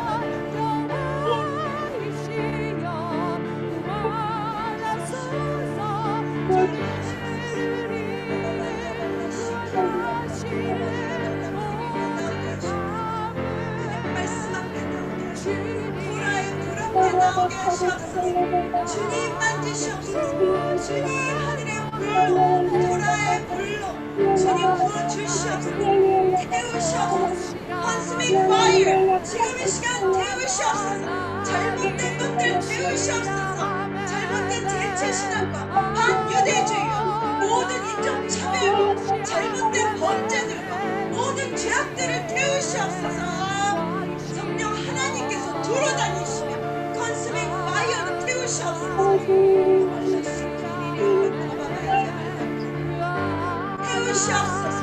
말씀 앞에 나오게 하시옵소서. 보라의 불 앞에 나오게 하시옵소서. 주님 만지시옵소서. 주님 하늘의 불로 보라의 불로 주님 부어주시옵소서. 태우시옵소서. Consuming fire 지금 이 시간 태우시옵소서. 잘못된 것들 태우시옵소서. 잘못된 대체신앙과 반유대주의와 모든 인종차별과 잘못된 범죄들과 모든 죄악들을 태우시옵소서. 성령 하나님께서 돌아다니시며 Consuming fire로 태우시옵소서. 태우시옵소서.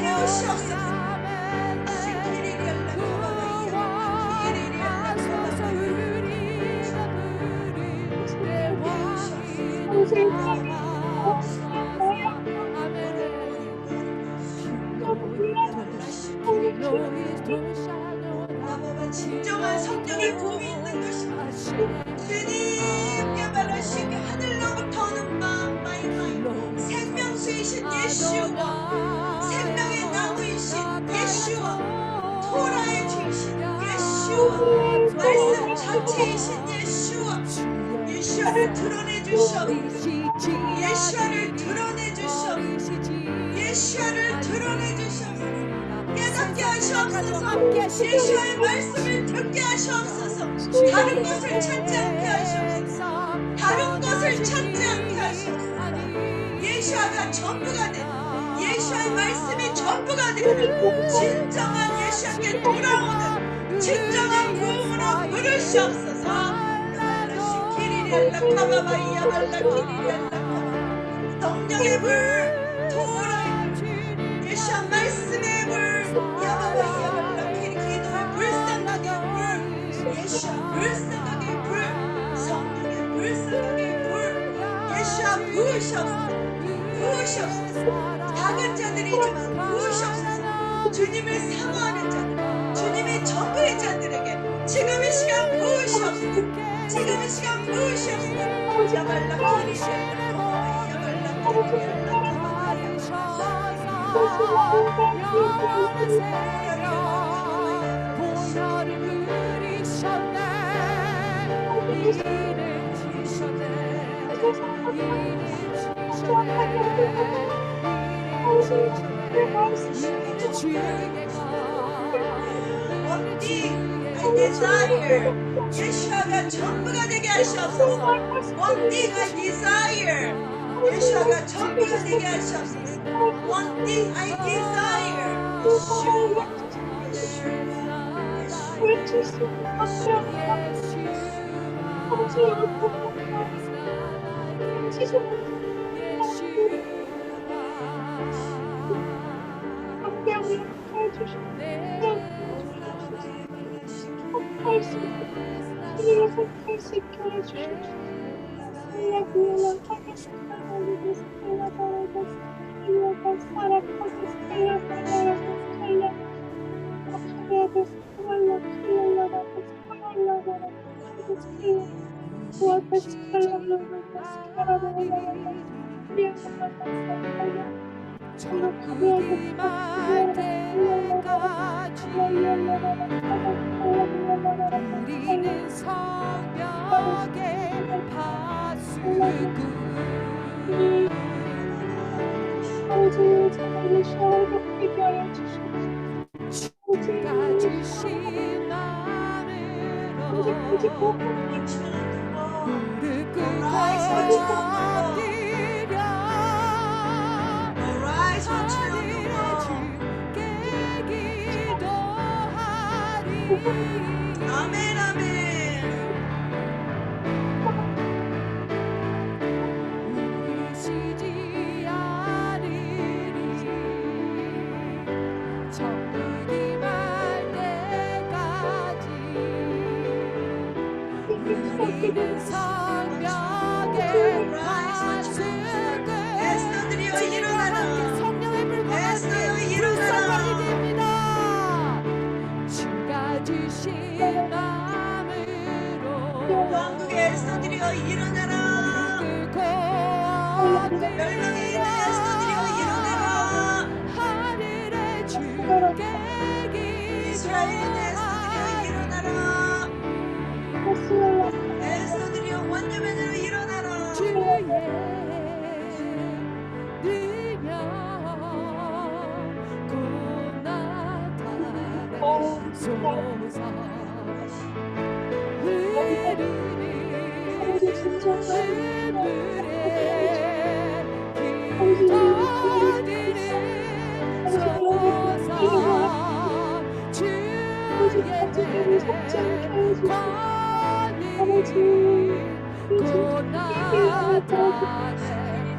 태우시옵소서. 야바바 진정한 성령의 부흥이 있는 것입니다. 주님 야바라시게 하늘로부터 오는 마이 생명수이신 예수와 생명의 나무이신 예수와 토라의 주이신 예수와 말씀 자체이신 예수와 예수와를 드러내 주시옵소서. 예수와를 드러내 주시옵소서. 예수와를 드러내 주시옵소서. 깨닫게 하시옵소서. 예수와의 말씀을 듣게 하시옵소서. 다른 것을 찾지 않게 하시옵소서. 다른 것을 찾지 않게 하시옵소서. 예수와가 전부가 되는, 예수와의 말씀이 전부가 되는 진정한 예수께 돌아오는 진정한 부흥으로 부르시옵소서. 성령의 불, 토라의 예수와 말씀의 불, 기도의 불쌍하게 불, 예수와 불쌍하게 불, 성령의 불쌍하게 불, 예수와 부으시옵소서. 부으시옵소서. 작은 자들이지만 부으시옵소서. 주님을 사모하는 자들, 주님의 전부의 자들에게 지금 이 시간 부으시옵소서. 지금 이 시간 부으시옵소서. I desire 예수와가 전부가 되게 하시옵소서. One thing I desire 예수와가 전부가 되게 하시옵소서. One thing I desire 선택할 수 있게 해주십시오. 천국이 말 때까지 우리는 성벽의 파수꾼 아버지 정말 예수와 높이게 하여 주시옵소서. 주가 주신 마음으로 무릎 꿇고 엎드려 하늘의 주께 기도하리. 아멘 아멘. 우리 쉬지 않으리. 천국이 말 때까지 우리는 성벽의 파수꾼. 에스더들이여 일어나라. 성령의 에스더여 불쌍하게 일어나라. 됩니다. 주가 주신 마음으로 왕국의 에스더들이여 일어나라. 멸망에 있는 에스더들이여 일어나라. 하늘의 주께 이스라엘에 있는 에스더들이여 일어나라. 에스더들이여 원녀맨으로 일어나라. 주의 능력 곧 나타내소서.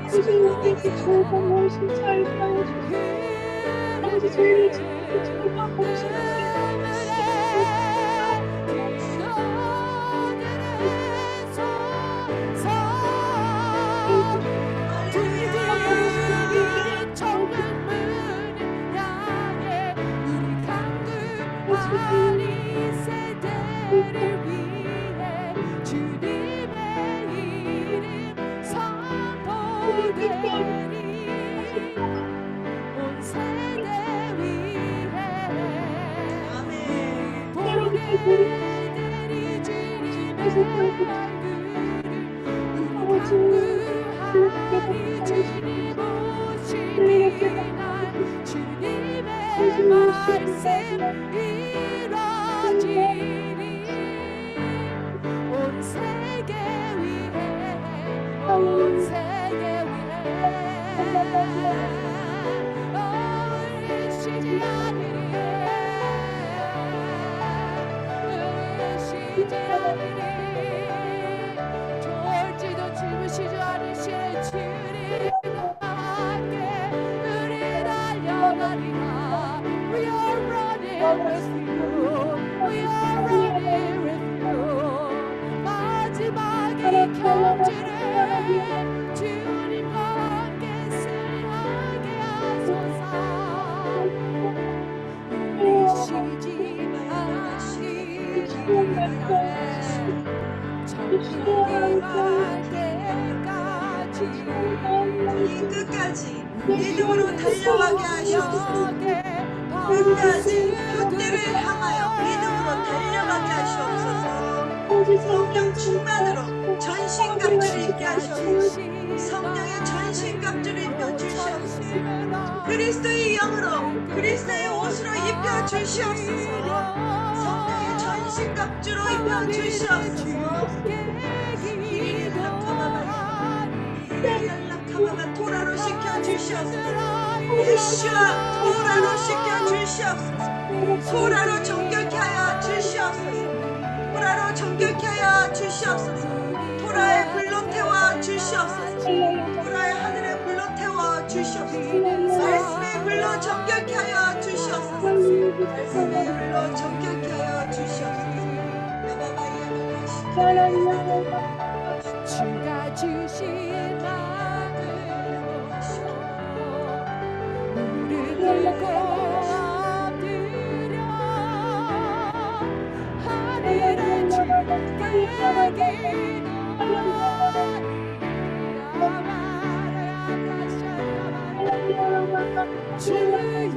흐르는 우리에게 좋은 것을 잘 알려주세요. 아버지 저희를 지키고 저희가 보시는 정문 향해 우리 강구 온 세대 위에 아멘. 보게 되리 주님의 얼굴을 주님 오시기 날 주님의 말씀 이루어지리 온 세계 위에 온 세계 위에 우리 쉬지 않으리 우리 쉬지 않으리 졸지도 주무시지 않으시는 주님과 함께 우리 달려가리라 We are running with you We are running with you 마지막에 경주를 주님과 함께 승리하게 하소서 우리 쉬지 마시기를 정말 때까지 이 끝까지 믿음으로 달려가게 하시옵소서. 끝까지 그때를 향하여 믿음으로 달려가게 하시옵소서. 성령 충만으로 전신갑주를 입게 하시옵소서. 성령의 전신갑주를 입혀 주시옵소서. 그리스도의 영으로 그리스도의 옷으로 입혀 주시옵소서. 성령의 전신갑주로 입혀 주시옵소서. 도라로 시켜 주시옵소서. 예수와 도라로 시켜 주시옵소서. 도라로 정결케 하여 주시옵소서. 도라로 정결케 하여 주시옵소서. 도라의 불로 태워 주시옵소서. 도라의 하늘의 불로 태워 주시옵소서. 말씀의 불로 정결케 하여 주시옵소서. 말씀의 불로 정결케 하여 주시옵소서. 주가 주신 마음으로 무릎 꿇고 엎드려 하늘의 주께 기도하리 주의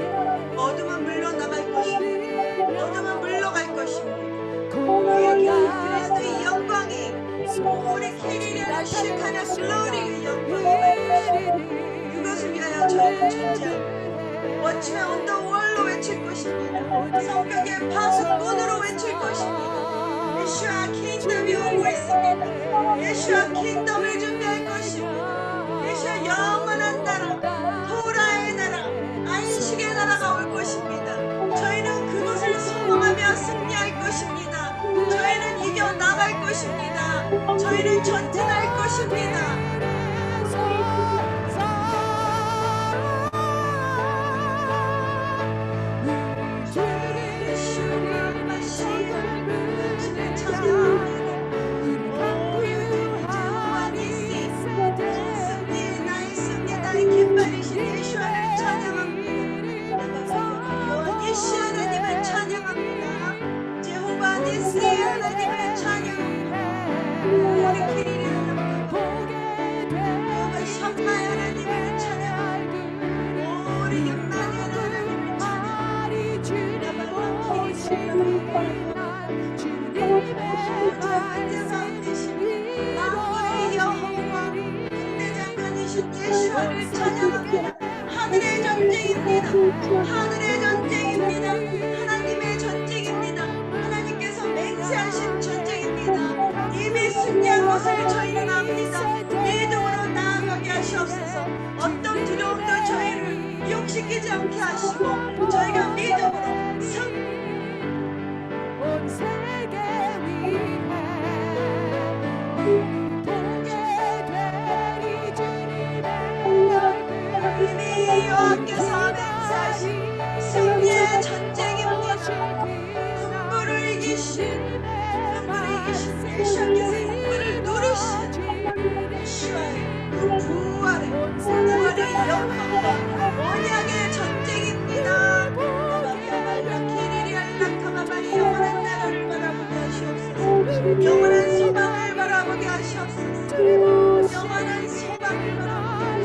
어둠은 물러나갈 것입니다. 어둠은 물러갈 것입니다. 고요한 그리스도의 영광이 우리 키리리아를 시카냐 글로리의 영광이 그것을 위하여 저희는 존재합니다. 워치맨 온 더 월로 외칠 것입니다. 성벽의 파수꾼으로 외칠 것입니다. 예수와 킹덤이 오고 있습니다. 예수와 킹덤을 준비할 것입니다. 예수와 영원한 나라, 토라의 나라, 안식의 나라가 올 것입니다. 저희는 그것을 소망하며 승리할 것입니다. 저희는 이겨나갈 것입니다. 저희는 전진할 것입니다. 하늘의 전쟁입니다. 하늘의 전쟁입니다. 하나님의 전쟁입니다. 하나님께서 맹세하신 전쟁입니다. 이미 승리한 것을 저희는 압니다. 믿음으로 나아가게 하시옵소서. 어떤 두려움도 저희를 미혹시키지 않게 하시고 저희가 믿음으로 온 세계 위에 보게 되리 주님의 얼굴 이미 여호와께서 맹세하신 승리의 전쟁입니다. 흥부를 이기신 예수께서 흥부를 누르신 예수와의 그 부활의 영광과 언약의 전쟁입니다. 영원한 나라를 바라보게 하시옵소서. 영원한 소망을 바라보게 하시옵소서. 영원한 소망을 바라보게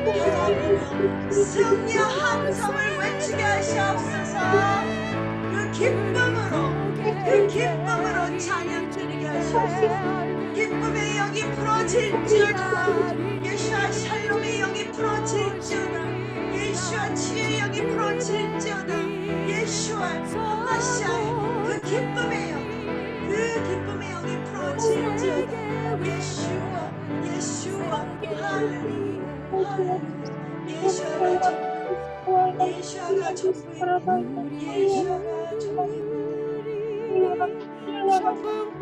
기뻐하며 승리의 함성을 외치게 하시옵소서. 그 기쁨으로 찬양 드리게 하시옵소서. 기쁨의 영이 풀어질지어다. 예수와 샬롬의 영이 풀어질지어다. 예수와 지혜의 영이 풀어질지어다. 예수와 하마샤의 그 기쁨의 영이 풀어질지어다. 예수와 할렐루야. 예수가 전부이고 예수가 전부이고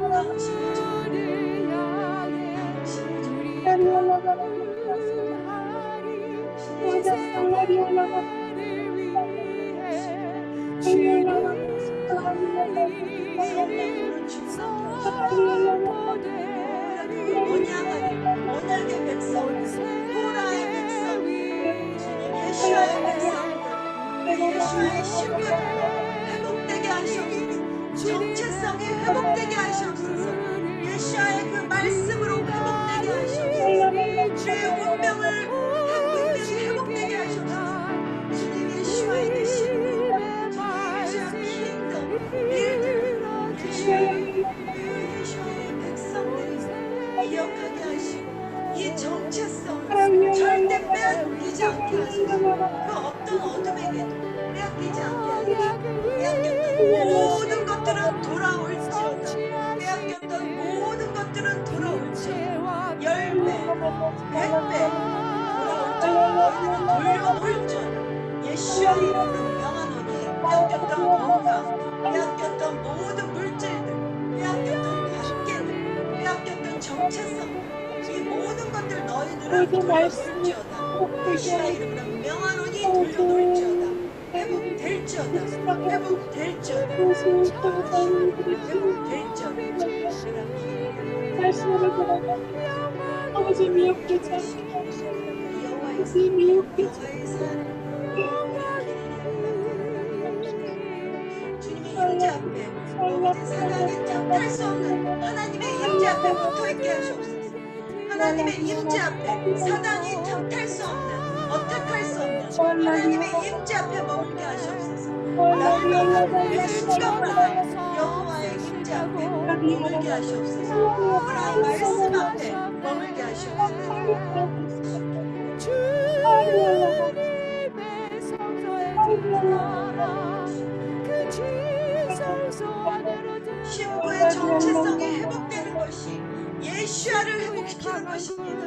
당신이 전부이고 언약의 백성, 토라의 백성, 예수와의 백성들, 예수와의 신분 회복되게 하시옵소서. 정체성이 회복되게 하시옵소서. 예수와의 그 말씀으로 회복되게 하시옵소서. 내 운명을 회복되게 하시옵소서. 주님 예수와의 그 신분, 예수와의 킹덤, 일들, 예수와의 백성들이 기억하게 하시고 이 정체성을 절대 빼앗기지 않게 하소서. 그 어떤 어둠에게도 빼앗기지 않게 하소서. 빼앗겼던 모든 것들은 돌아올지어다. 빼앗겼던 모든 것들은 돌아올지어다. 10배, 100배 돌아올지어다. 돌려올지어다. 예수의 이름으로 명하노니 빼앗겼던 건강, 빼앗겼던 모든 물질들, 빼앗겼던 관계들, 빼앗겼던 정체성, 이 모든 것들 너희들은 돌려올지어다. 예수의 이름으로 명하노니 돌려올지어다. 회복될지어다. 회복될지어다. 말씀으로 돌아가 아버지 미혹되지 않게 하시고 아버지 미혹되지 주님의 임재 앞에 아버지 사단이 탐탈 수 없는 하나님의 임재 앞에 붙어있게 하시옵소서. 하나님의 임재 앞에 사단이 탐탈 수 없는, 어택할 수 없는 하나님의 임재 앞에 머물게 하시옵소서. 그 순간마다 여호와의 임재 앞에 머물게 하시옵소서. 하나의 말씀 앞에 머물게 하시옵소서. 주님의 성소에 들어가라. 그 지성 소원으로 신부의 정체성이 회복되는 것이 예수아를 회복시키는 것입니다.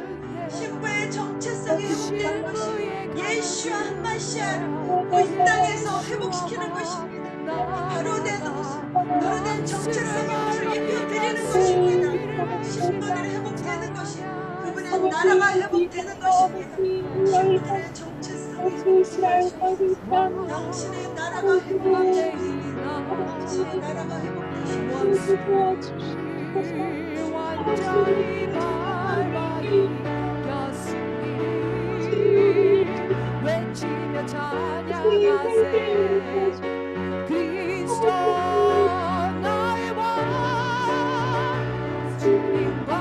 신부의 정체성이 회복되는 것이 예수아 한마시아를 이 땅에서 회복시키는 것입니다. 바로 된 정체성의 옷을 입혀드리는 것입니다. 신부들이 회복되는 것이 그분의 나라가 회복되는 것입니다. 신부들의 정체성이 회복되시옵소서. 당신의 나라가 회복되시옵소서. 당신의 나라가 회복되시옵소서. 완전히 밟아 이겼으니 외치며 찬양하세. 그리스도 나의 왕 주님과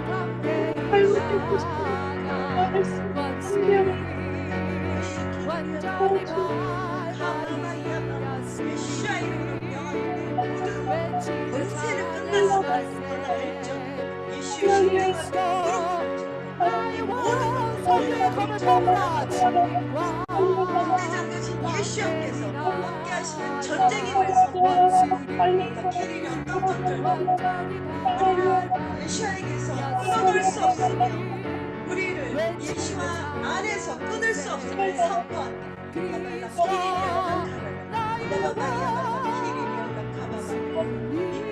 함께 나아가 완전히 밟아 이겼으니 권세를 끝났으면 그러나 알죠. 예수의 십자가가 이 모든 권세를 잡으라. 대장 되신 예수님께서 함께 하시는 전쟁의 말씀, 길이 어떤 것들과 우리를 예수에게서 끊어줄 수 없으며 우리를 예수와 안에서 끊을 수 없음을 선포한다.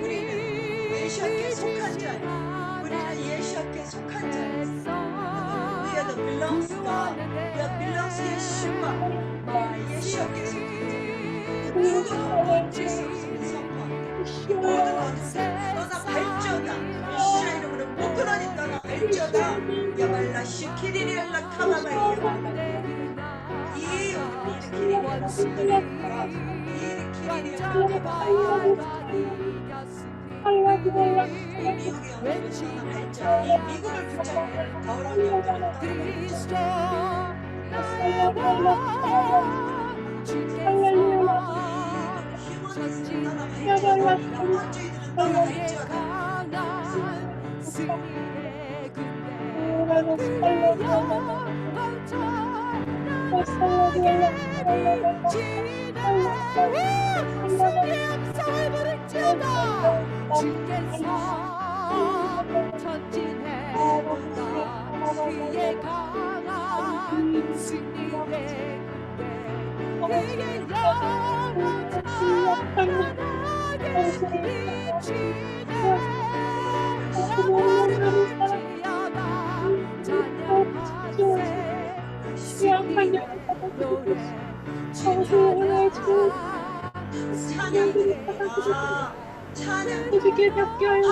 우리는 예수께 속한 자니, 우리는 예수께 속한 자니. We are the belongs to God. We are belongs to Yeshua. 예수께 속한 자. 누구도 멈출 수 없음을 선포한다. 모든 것을 떠나갈지어다. 예수의 이름으로 목그러니 떠나갈지어다. 야말라 시키리리알라 카마바이야. 완전히 밟아 이겼으니 이 미국의 영토를 떠나 발전, 이 미국을 붙잡는 더러운 영토를 떠나 그리스도 발전. 나라 휴머니즘을 떠나 발전, 인본주의들은 떠나 그의 발전. 강한 승리의 군대 그의 영광차 나에게 비치네 승리의 음성을 부를지어다 주께서 전진해온다 그의 강한 승리의 군대 그의 영광차 나에게 비치네 영광을 부를지어다 찬양하세 승리의 노래 찬양드립니다. 찬양. 어떻게 바뀌어요?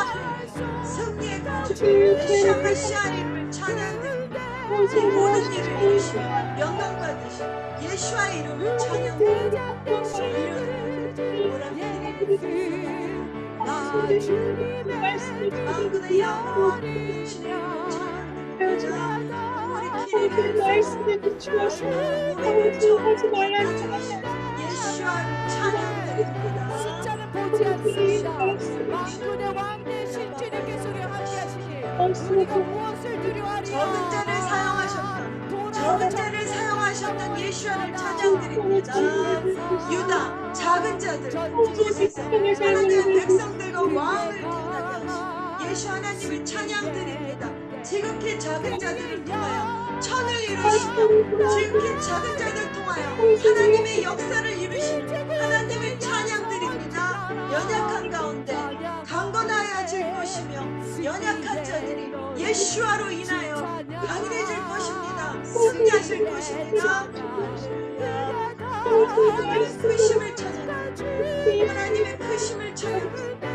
승리의 주 예수 메시아 이름을 찬양드립니다. 모든 일을 이루시며 영광 받으신 예수의 이름을 찬양드립니다. 나 주님의 만군의 영원히 주님을 찬양드립니다. 우리 길을 말씀에 비추어서 아버지 하지 말아주시고 예수를 찬양드립니다. 숫자는 보지 않습니다. 만군의 왕 되신 주님께서 우리와 함께 하시니 우리가 무엇을 두려워하리요 적은 자를 사용하셨던 적은 자를 사용하셨던 예수를 찬양드립니다. 유다 작은 자들 그곳에서 하나님의 백성들과 왕을 빛나게 하신 예수 하나님을 찬양드립니다. 지극히 작은 자들을 통하여 천을 이루시며 지극히 작은 자들을 통하여 하나님의 역사를 이루신 하나님을 찬양드립니다. 연약한 가운데 강건하여질 것이며 연약한 자들이 예수와로 인하여 강인해질 것입니다. 승리하실 것입니다. 하나님의 크심을 찬양합니다. 하나님의 크심을 찬양합니다.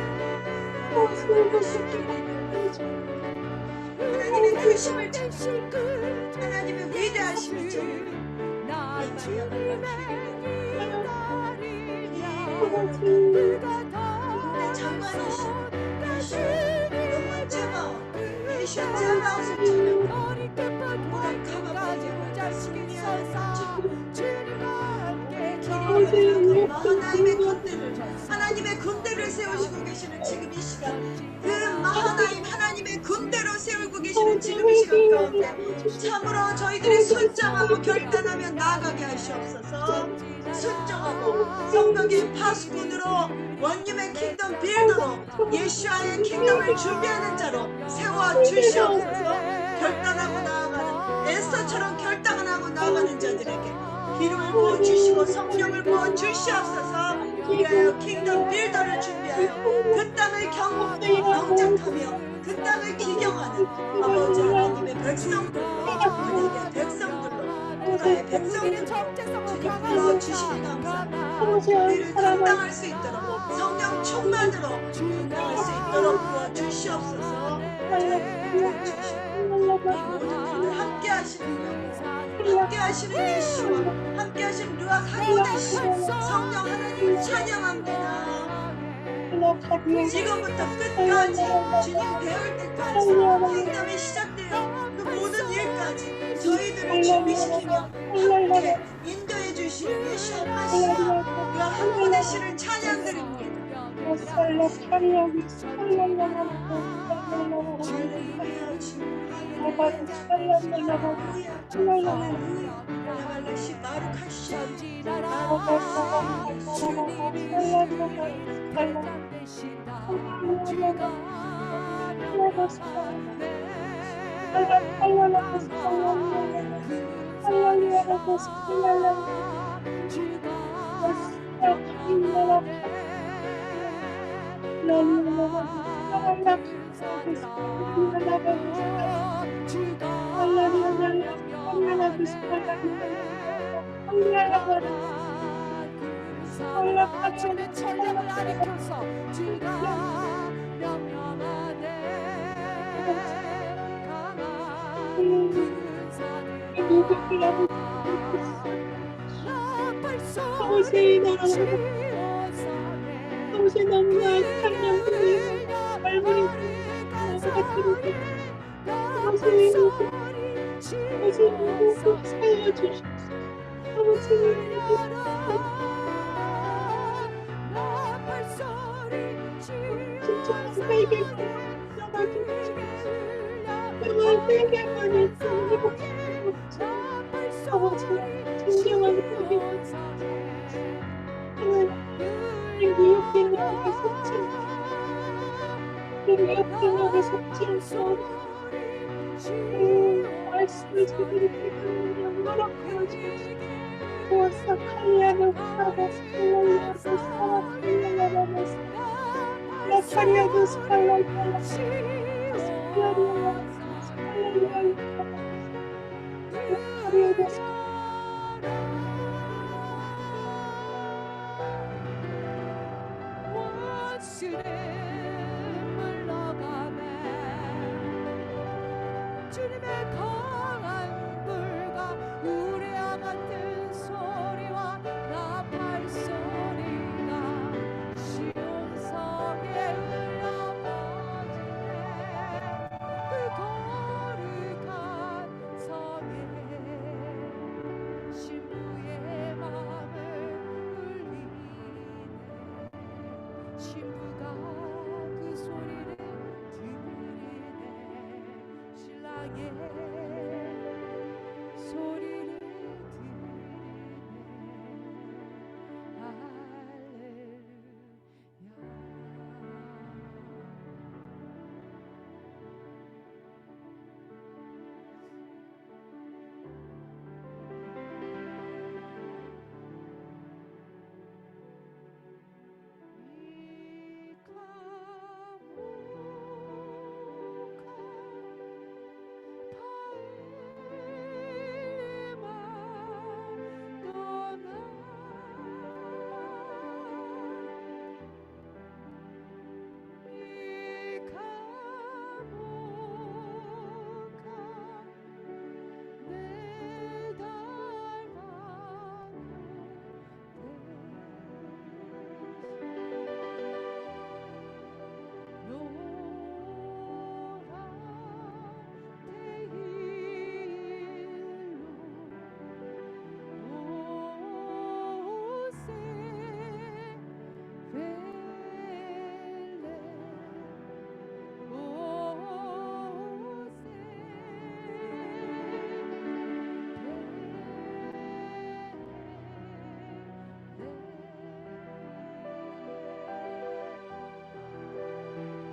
하나님의 크심을 찬양합니다. 하나님의 위대하심을 찬양합니다. 나 주님의 장관이신 예수 영원 제바오 예수 제바오를 찬양합니다. 하나님의 군대를 하나님의 군대를 세우시고 계시는 지금 이 시간 그 마하나임 하나님의 군대로 세우고 계시는 지금 이 시간 가운데 참으로 저희들이 순종하고 결단하며 나아가게 하시옵소서. 순종하고 성령의 파수꾼으로 원님의 킹덤 빌더로 예수와의 킹덤을 준비하는 자로 세워 주시옵소서. 결단하고 나아가는 에스더처럼 결단하고 나아가는 자들에게 기름을 부어주시고 성령을 부어주시옵소서. 이하여 킹덤 빌더를 준비하여 그 땅을 경작하며 그 땅을 기경하는 아버지 하나님의 백성들로 만약의 백성들로 나의 백성들로 주님 불러주시니 감사합니다. 우리를 감당할 수 있도록 성령 충만으로 감당할 수 있도록 부어주시옵소서. 이 모든 일을 함께 하시는 함께 하시는 예수와 함께 하시는 루아 하나님 성령 하나님을 찬양합니다. 지금부터 끝까지 주님 배울 때까지 킹덤이 시작되어 그 모든 일까지 저희들을 준비시키며 함께 인도해 주시는 예수 하나님 루아 한 분의 시를 찬양드립니다. 아침에 천령을 아리켜서 주가 명령하네 강한 군사들 아버지 너무나 찬양드립니다. 꼭 살려주십시오. 아버지님 진짜 세계만이 들어가주십시오. 정말 세계만이 들어가주십시오. 아버지님 진정한 세계만이 하나님 미혹되는 속지 미혹되는 속지 말씀을 제대로 듣는 허락하여 주십시오. 보아사 칼리아노 사바스 칼라이아노 사바 칼라이아노스 라카리아노 스칼라이아노스 스칼라이아노스 라카리아노스 주님의 강한 불과 우레와 같은 소리와 나팔 소리가 시온성에 울려 퍼지네. 그 거룩한 성에 신부의 마음을 울리네. 신부가 그 소리를 들으네. 신랑의 소리를 들으네. 할렐루야.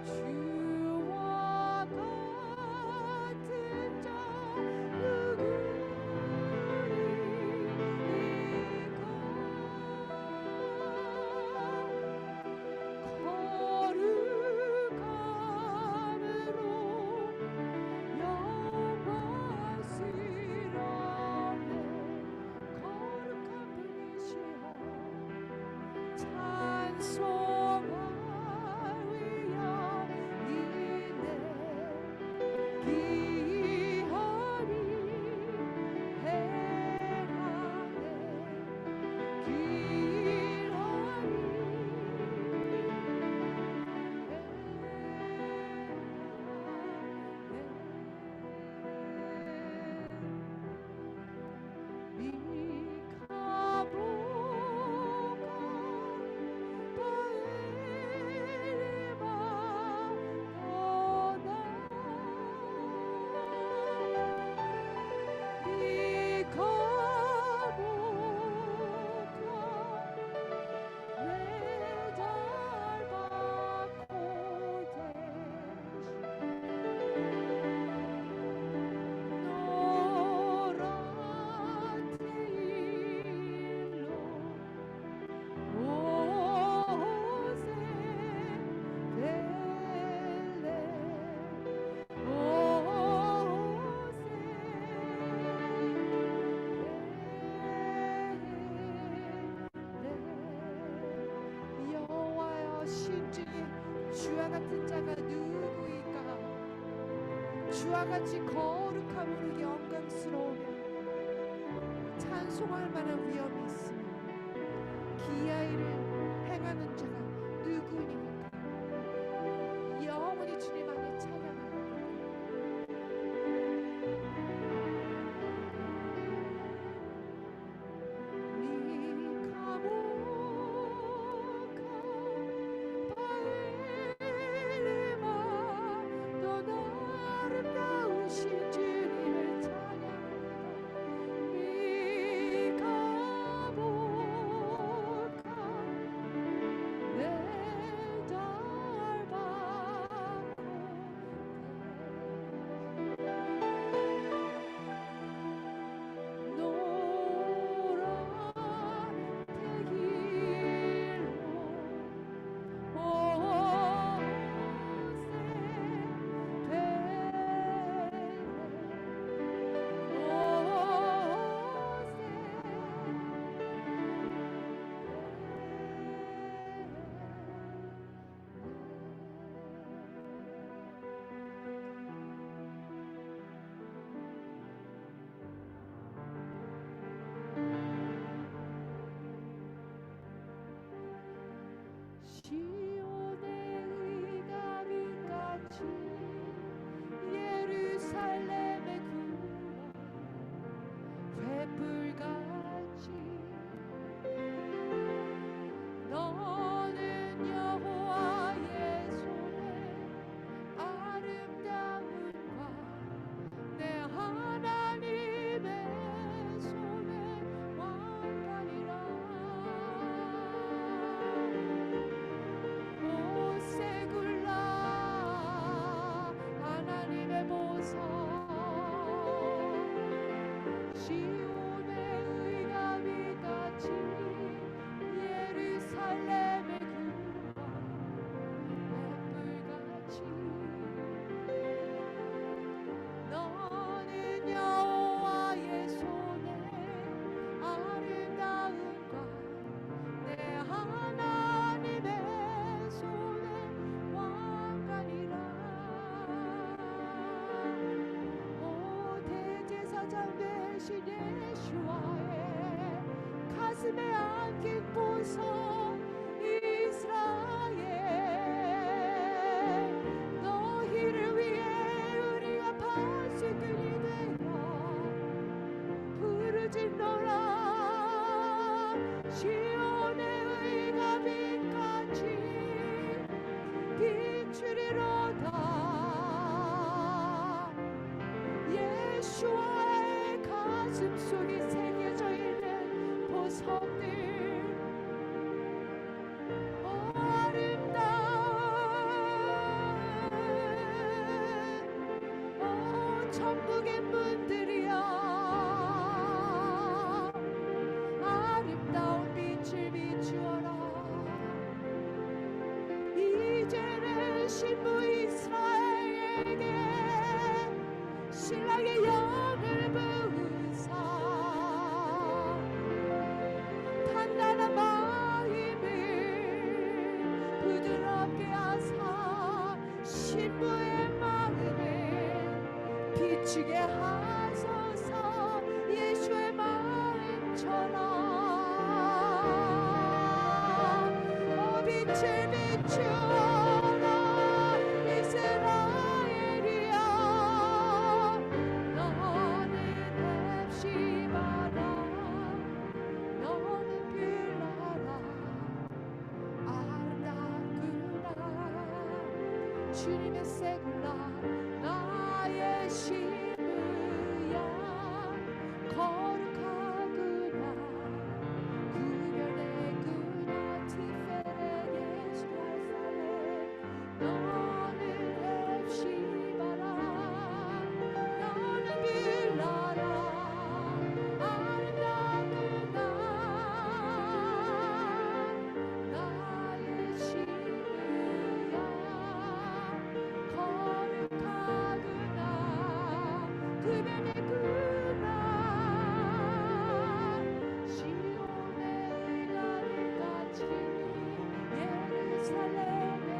주와 같은 자 거룩함으로 영광스럽네. 거룩한 분이시여 찬송할 위엄이네. 기허리 행하네. 여호와여 심중히 주와 같은 자가 누구이까? 주와 같이 거룩함으로 영광스러우며 찬송할 만한 위엄이 있으며 기아이를 행하는 자가 누구니까? 영원히 주님 안에 찬양합니다. 제사장 되신 예수와의 가슴에 안긴 보석 이스라엘, 너희를 위해 우리가 반석들이 되어 부르짖노라. 시온의 의가 빛같이 비추리로다. 예수와의 가슴 속에 새겨져 있는 보석들, 아름다운 천국의 문들이여, 아름다운 빛을 비추어라. 이제는 신부 이스라엘에게 신랑의 영을 부으사 단단한 마음을 부드럽게 하사 신부의 마음을 비추게 하소서. 예수의 마음처럼 빛을 비추어라. 이스라엘이여, 너는 헵시바라, 너는 빌라라. 아름답구나 주님의 세굴라. 나의 신부야 거룩하구나. 구별했구나. 티페레 예수라살레, 너는 헵시바라, 너는 빌라라. 아름답구나 나의 신부야 거룩하구나. 구별했구나. 시온의 의가같이 예루살렘의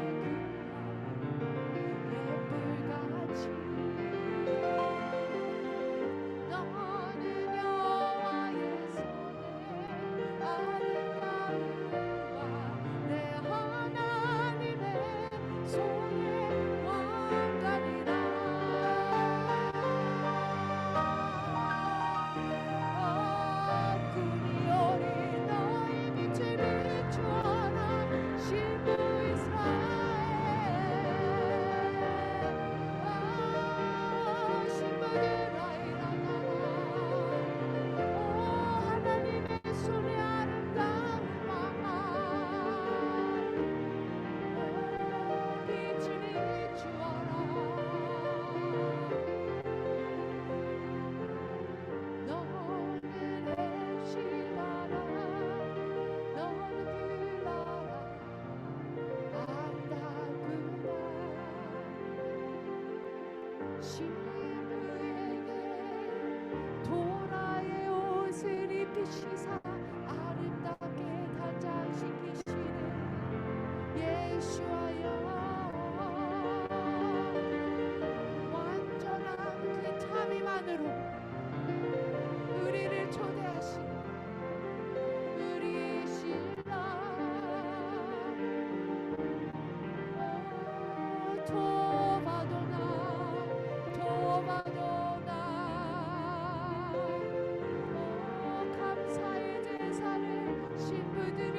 예불같이. 너는 여호와의 손에 아름다움과 내 하나님의 손에 왕관이라. 꿈이 오리 너의 빛을 비추어라. 신부 이스라엘, 신부들아 일어나라. 하나님의 손에 아름다운 왕관, 빛을 비추어라. 너는 헵시바라, 너는 빌라라. 아름답구나. 신부에게 도라의 옷을 입히시사 아름답게 단장시키시는 예수와여, 완전한 그 참임만으로 우리를 초대하신 우리의 신랑. 토바도나 토바도나. 감사의 제사를 신부들이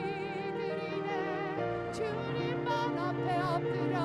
드리네. 주님만 앞에 엎드려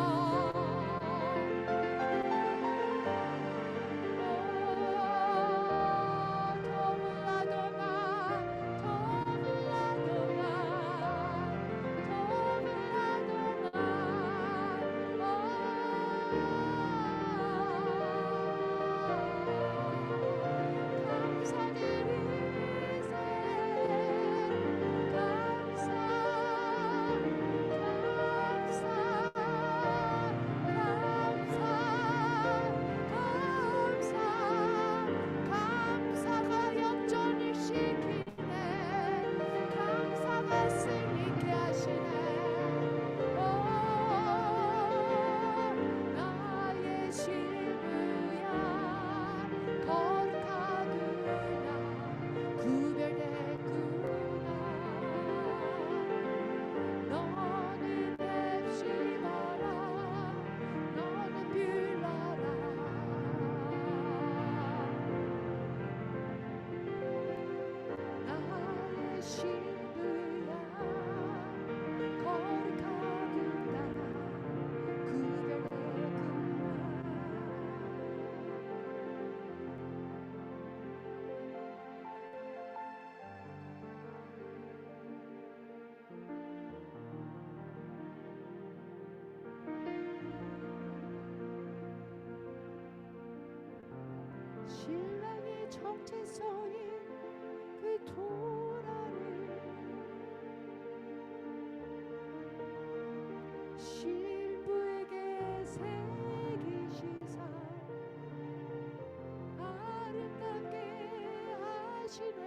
정체성인 그 도라를 신부에게 새기시사 아름답게 하시네.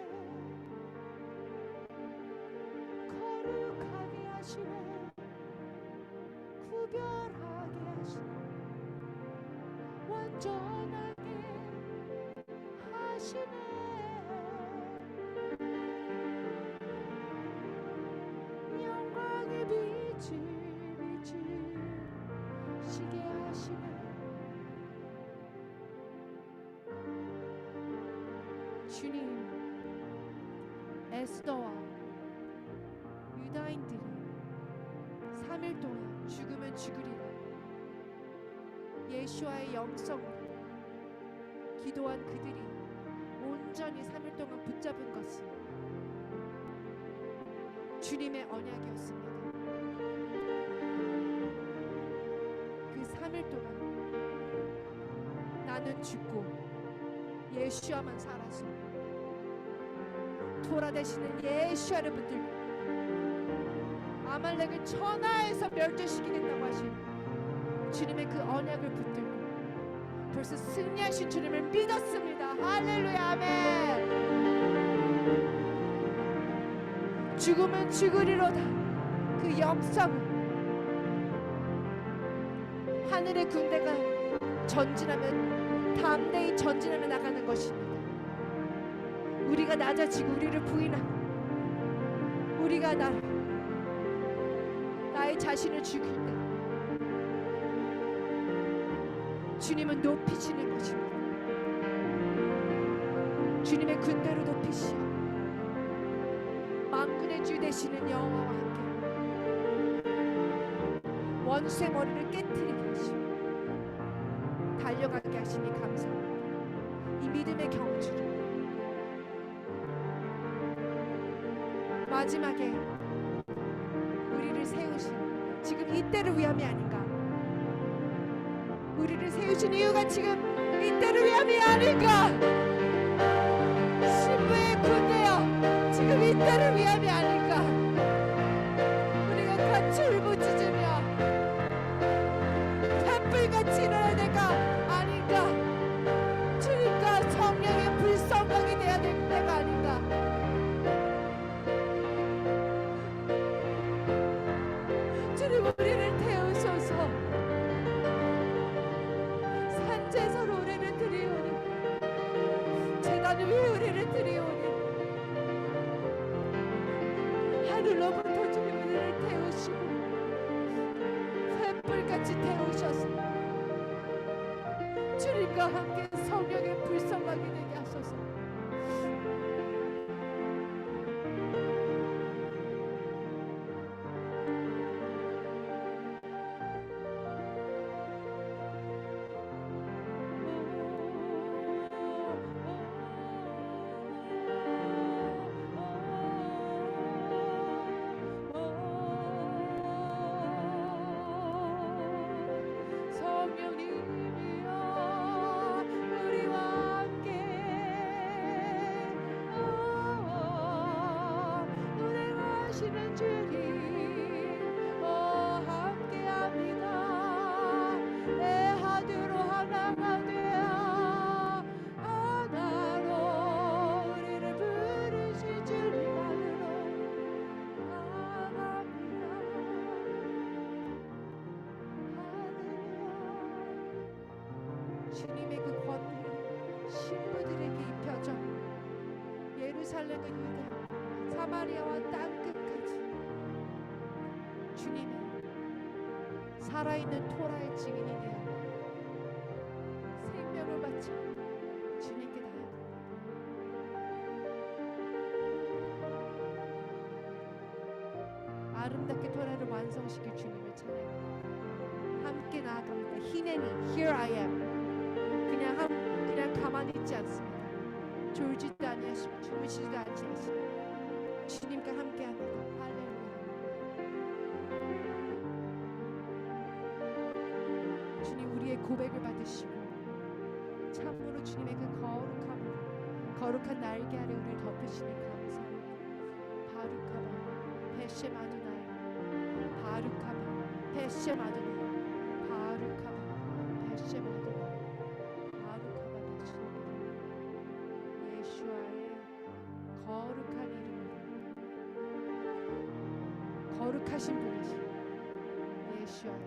거룩하게 하시네. 구별하게 하시네. 완전하게 하시네. 영광의 빛을 비추시게 하시네. 주님, 에스더와 유다인들이 3일 동안 죽으면 죽으리라 예수와의 영성으로 기도한 그들이 온전히 3일 동안 붙잡은 것은 주님의 언약이었습니다. 그 3일 동안 나는 죽고 예수와만 살아서 토라 되시는 예수와를 붙들고 아말렉을 천하에서 멸절시키겠다고 하신 주님의 그 언약을 붙들고 벌써 승리하신 주님을 믿었습니다. 할렐루야. 아멘. 죽으면 죽으리로다. 그 영성은 하늘의 군대가 전진하면 담대히 전진하며 나가는 것입니다. 우리가 낮아지고 우리를 부인하고 우리가 나의 자신을 죽일 때 주님은 높이시는 것입니다. 주님의 군대로 높이시어 만군의 주 되시는 여호와와 함께 원수의 머리를 깨트리게 하시고 달려가게 하시니 감사합니다. 이 믿음의 경주를 마지막에 우리를 세우신 지금 이때를 위함이 아닌가. 우리를 세우신 이유가 지금 이때를 위함이 아닌가. 신부의 군대여, 지금 이때를 위함이 아닌가. 우리가 같이 울부짖으며 횃불같이 일어나야 될까 아닌가. 주님과 성령의 불성강이 돼야 될 때가 아닌가. 주님, 우리를 태우소서. 산제사로 우리를 드리오니, 제단 위에 우리를 드리오니, 하늘로부터 주님 우리를 태우시고 횃불같이 태우셔서 주님과 함께 성령의 불성하게 되게 하소서. 성령님이여 우리와 함께 운행하시는 주님 함께합니다. 애하대로 하나가 되어 하나로 우리를 부르신 주님 안으로 나아갑니다. 주님의 그 권능이 신부들에게 입혀져 예루살렘과 유다, 사마리아와 땅끝까지 주님의 살아있는 토라의 증인이 되어 생명을 바쳐 주님께 나아갑니다. 아름답게 토라를 완성시킬 주님을 찬양합니다. 함께 나아갑니다. 히네니, here I am. 그냥 가만히 있지 않습니다. 졸지도 아니하시고 주무시지도 아니하시고 주님과 함께합니다. 할렐루야. 주님, 우리의 고백을 받으시고 참으로 주님의 그 거룩함으로 거룩한 날개 아래 우리를 덮으시니 감사합니다. 바루카바 베쉐마두나이 바루카바 베쉐마두나이 바루카바 베쉐마두나이 바루카바 베쉐마두나이 예수와의 거룩한 이름으로 거룩하신 분이시 예수와의